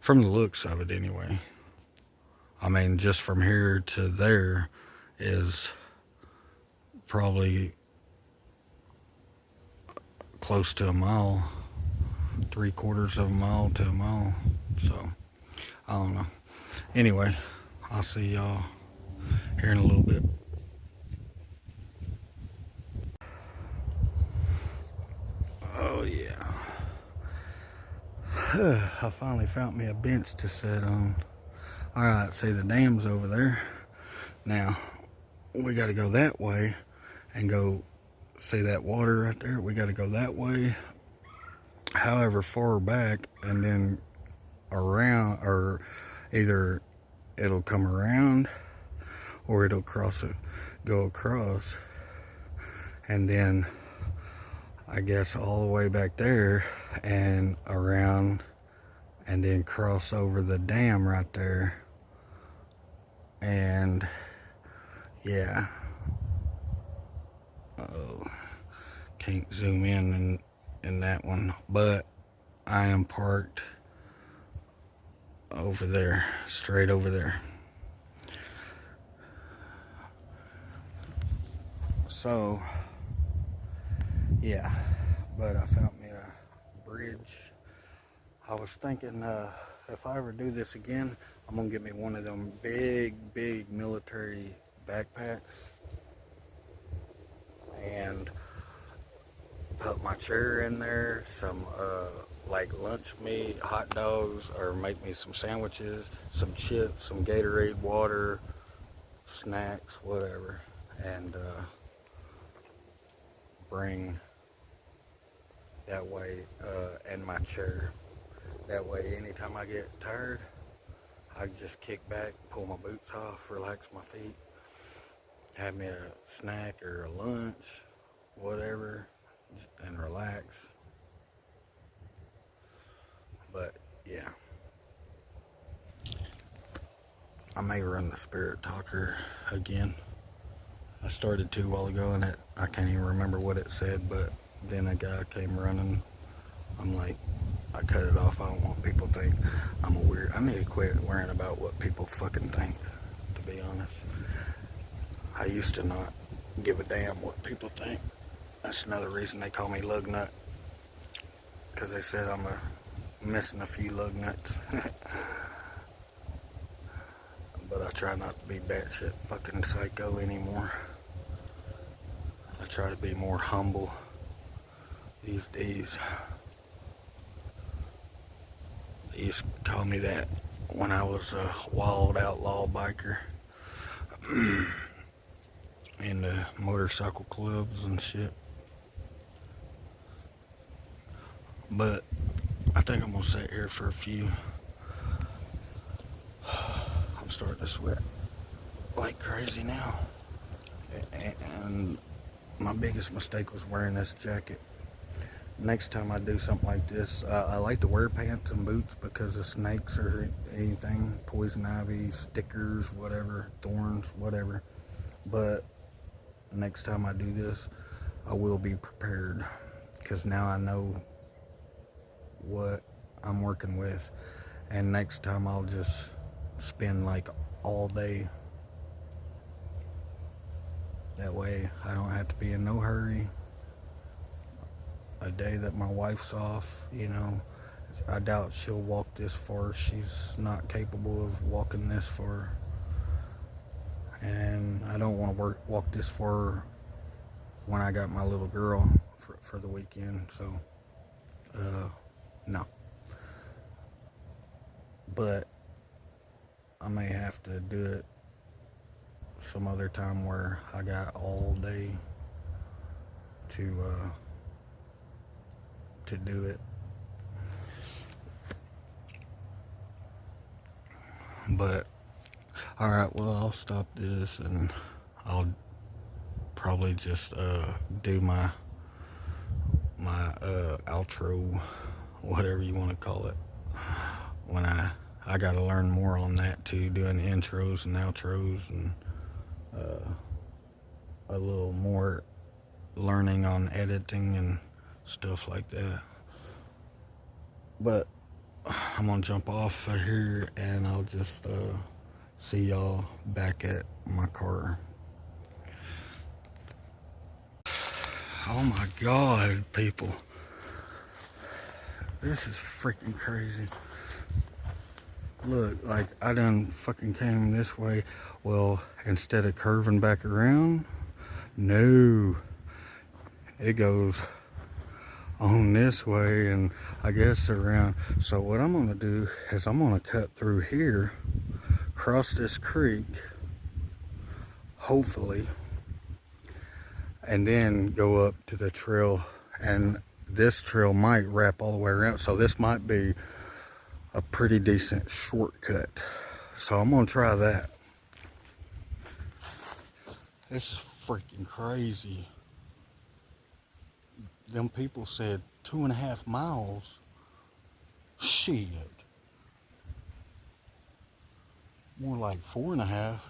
From the looks of it anyway. I mean, just from here to there is probably close to a mile, 3/4 of a mile to a mile. So, I don't know. Anyway, I'll see y'all here in a little bit. Oh yeah. I finally found me a bench to sit on. Alright, see the dam's over there. Now, we gotta go that way and go see that water right there. We gotta go that way, however far back, and then around, or either it'll come around or it'll go across, and then I guess all the way back there and around, and then cross over the dam right there. And yeah, oh, can't zoom in that one, but I am parked over there, straight over there. So yeah, but I found me a bridge. I was thinking if I ever do this again, I'm gonna get me one of them big military backpacks and put my chair in there, some like lunch meat, hot dogs, or make me some sandwiches, some chips, some Gatorade water, snacks, whatever, and bring that way, and my chair. That way, anytime I get tired, I can just kick back, pull my boots off, relax my feet, have me a snack or a lunch, whatever, and relax. But yeah, I may run the Spirit Talker again. I started to a while ago, and I can't even remember what it said, but then a guy came running. I'm like, I cut it off. I don't want people to think I'm a weird. I need to quit worrying about what people fucking think, to be honest. I used to not give a damn what people think. That's another reason they call me lug nut, because they said I'm missing a few lug nuts. But I try not to be batshit fucking psycho anymore. I try to be more humble these days. They used to call me that when I was a wild outlaw biker in the motorcycle clubs and shit. But I think I'm gonna sit here for a few. I'm starting to sweat like crazy now. And my biggest mistake was wearing this jacket. Next time I do something like this, I like to wear pants and boots because of snakes or anything, poison ivy, stickers, whatever, thorns, whatever. But next time I do this, I will be prepared, because now I know what I'm working with. And next time I'll just spend like all day. That way I don't have to be in no hurry. A day that my wife's off, you know, I doubt she'll walk this far. She's not capable of walking this far. And I don't want to walk this far when I got my little girl for the weekend. So, no. But I may have to do it some other time where I got all day to do it. But alright, well, I'll stop this and I'll probably just do my outro, whatever you want to call it, when I gotta learn more on that too, doing the intros and outros, and a little more learning on editing and stuff like that. But I'm gonna jump off of here and I'll just see y'all back at my car. Oh my God, people. This is freaking crazy. Look, like I done fucking came this way. Well, instead of curving back around, no. It goes on this way and I guess around. So what I'm gonna do is I'm gonna cut through here, cross this creek, hopefully, and then go up to the trail. And this trail might wrap all the way around, so this might be a pretty decent shortcut. So I'm gonna try that. This is freaking crazy. Them people said 2.5 miles. Shit. More like 4.5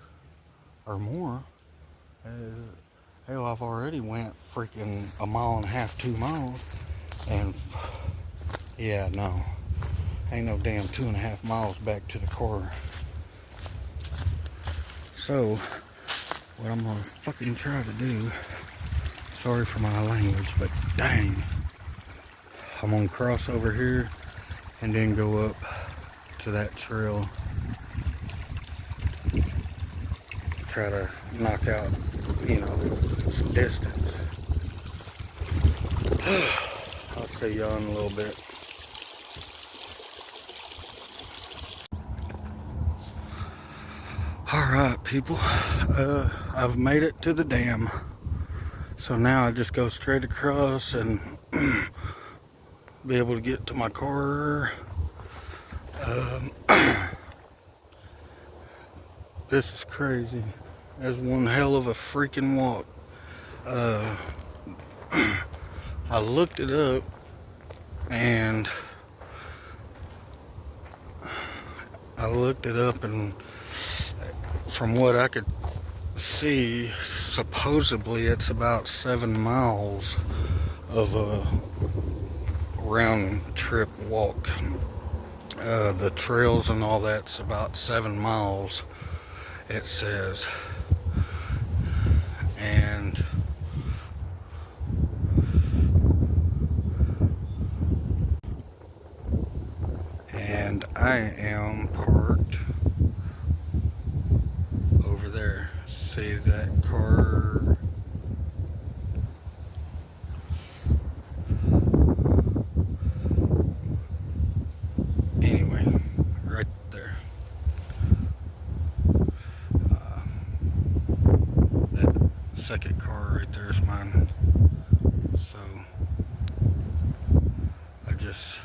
or more. Hell, I've already went freaking 1.5 miles, 2 miles. And yeah, no. Ain't no damn 2.5 miles back to the car. So, what I'm gonna fucking try to do, sorry for my language, but dang, I'm gonna cross over here and then go up to that trail. Try to knock out, you know, some distance. I'll see y'all in a little bit. Alright, people, I've made it to the dam. So now I just go straight across and be able to get to my car. This is crazy. That's one hell of a freaking walk. I looked it up and from what I could see, supposedly it's about 7 miles of a round trip walk. The trails and all that's about 7 miles, it says. And I am parked over there. See that car? Anyway, right there. That second car right there is mine. So I just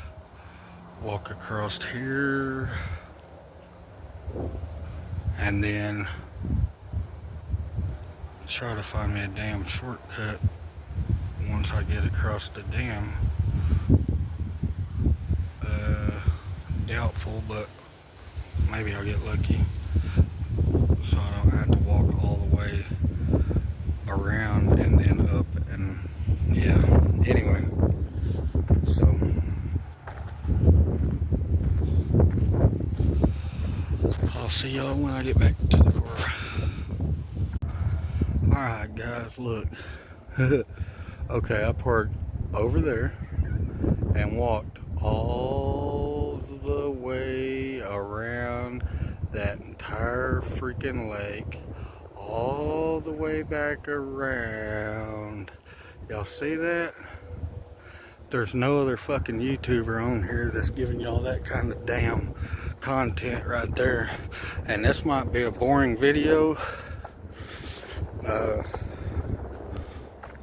walk across here and then try to find me a damn shortcut once I get across the dam. Doubtful, but maybe I'll get lucky, so I don't have to walk all the way around and then up. And yeah, anyway, So I'll see y'all when I get back to the car. Alright guys, look. Okay, I parked over there and walked all the way around that entire freaking lake, all the way back around. Y'all see that? There's no other fucking YouTuber on here that's giving y'all that kind of damn content right there. And this might be a boring video.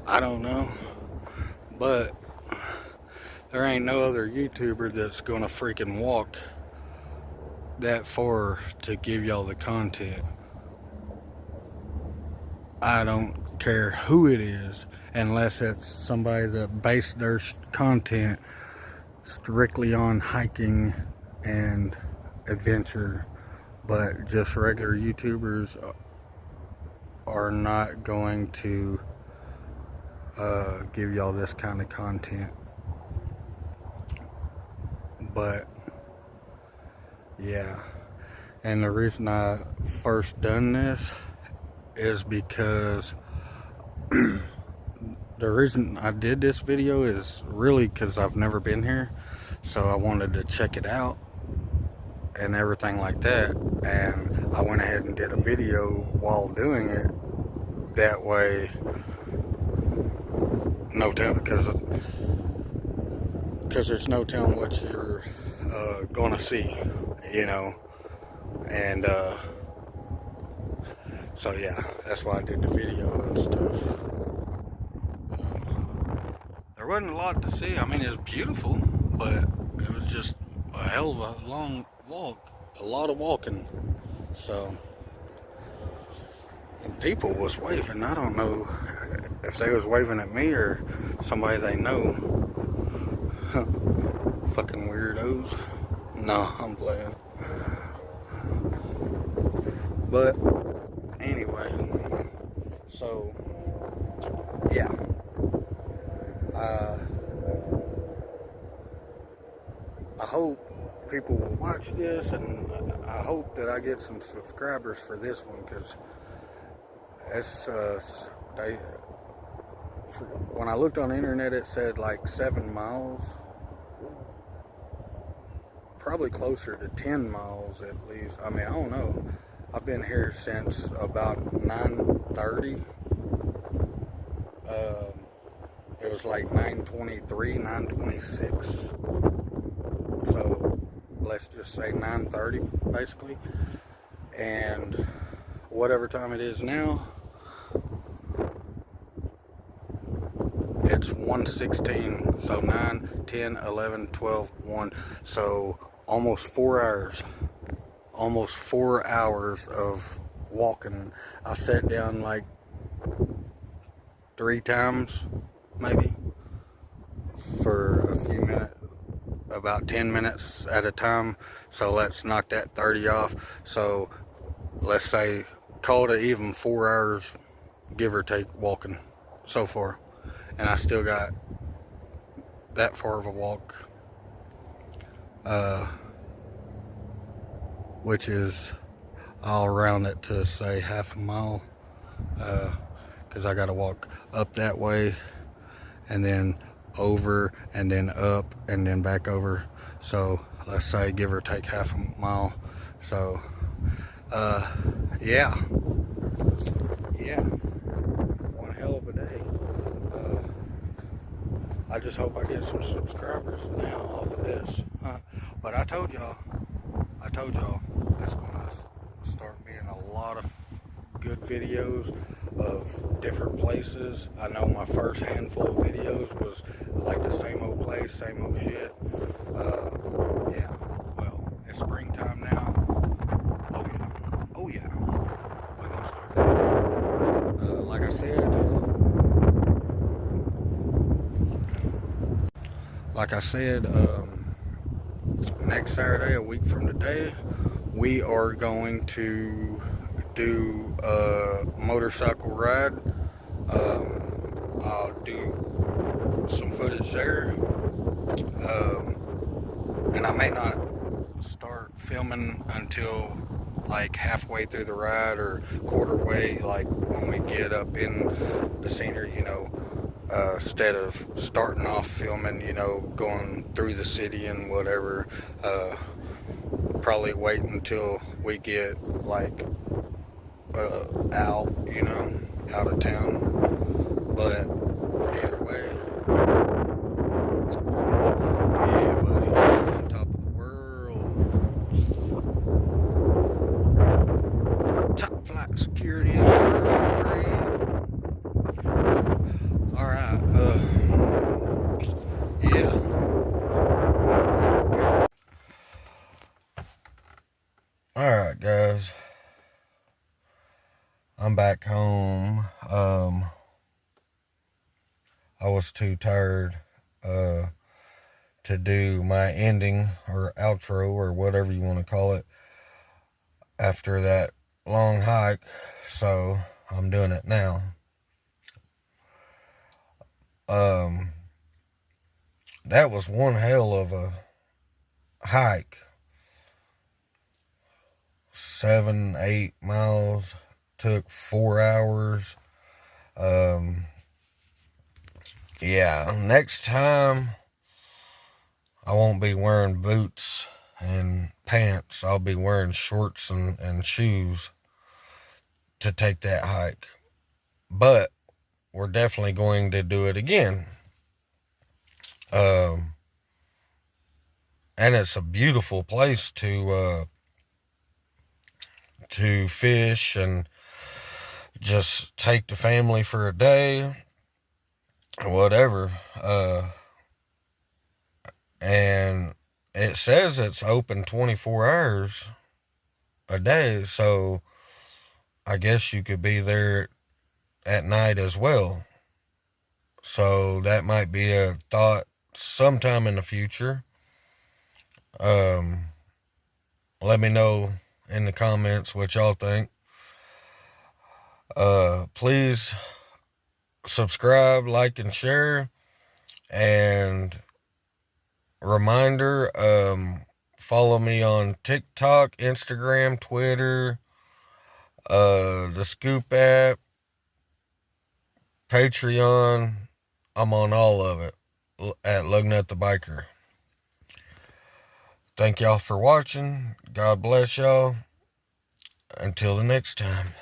I don't know, but there ain't no other YouTuber that's gonna freaking walk that far to give y'all the content. I don't care who it is, unless it's somebody that based their content strictly on hiking and adventure. But just regular YouTubers are not going to give y'all this kind of content. But yeah, and the reason I first done this is because the reason I did this video is really because I've never been here, so I wanted to check it out and everything like that, and I went ahead and did a video while doing it. That way, no telling, because there's no telling what you're gonna see, you know. And so yeah, that's why I did the video and stuff. There wasn't a lot to see. I mean, it was beautiful, but it was just a hell of a long walk, a lot of walking. So, and people was waving. I don't know if they was waving at me or somebody they know. Fucking weirdos. No, I'm playing. But anyway, so yeah, I hope people will watch this, and I hope that I get some subscribers for this one, because it's when I looked on the internet, it said like 7 miles, probably closer to 10 miles at least. I mean, I don't know. I've been here since about 9:30. It was like 9:23, 9:26. So let's just say 9:30 basically. And whatever time it is now, it's 1:16. So 9, 10, 11, 12, 1. So almost 4 hours. Almost 4 hours of walking. I sat down like 3 times, maybe, for a few minutes, about 10 minutes at a time. So let's knock that 30 off. So let's say, call it even 4 hours, give or take, walking so far. And I still got that far of a walk. Which is, I'll round it to say half a mile, because I got to walk up that way and then over and then up and then back over. So let's say give or take half a mile. So yeah, one hell of a day. I just hope I get some subscribers now off of this. But I told y'all it's gonna start being a lot of good videos of different places. I know my first handful of videos was like the same old place, same old shit. Yeah, well, it's springtime now. Oh yeah, we're gonna start. Like I said, next Saturday, a week from today, we are going to do a motorcycle ride. I'll do some footage there, And I may not start filming until like halfway through the ride or quarter way, like when we get up in the scenery, instead of starting off filming, going through the city and whatever. Probably wait until we get like out, out of town. But either way, yeah, buddy, on top of the world. Top flight security in the world. All right, yeah. All right, guys. I'm back home. I was too tired to do my ending or outro or whatever you want to call it after that long hike, so I'm doing it now. That was one hell of a hike. 7-8 miles, took 4 hours. Yeah, next time I won't be wearing boots and pants. I'll be wearing shorts and shoes to take that hike. But we're definitely going to do it again. And it's a beautiful place to fish and just take the family for a day or whatever. And it says it's open 24 hours a day, so I guess you could be there at night as well. So that might be a thought sometime in the future. Let me know in the comments what y'all think. Please subscribe, like, and share. And reminder, follow me on TikTok, Instagram, Twitter, the Scoop app, Patreon. I'm on all of it at Lugnut the Biker. Thank y'all for watching. God bless y'all. Until the next time.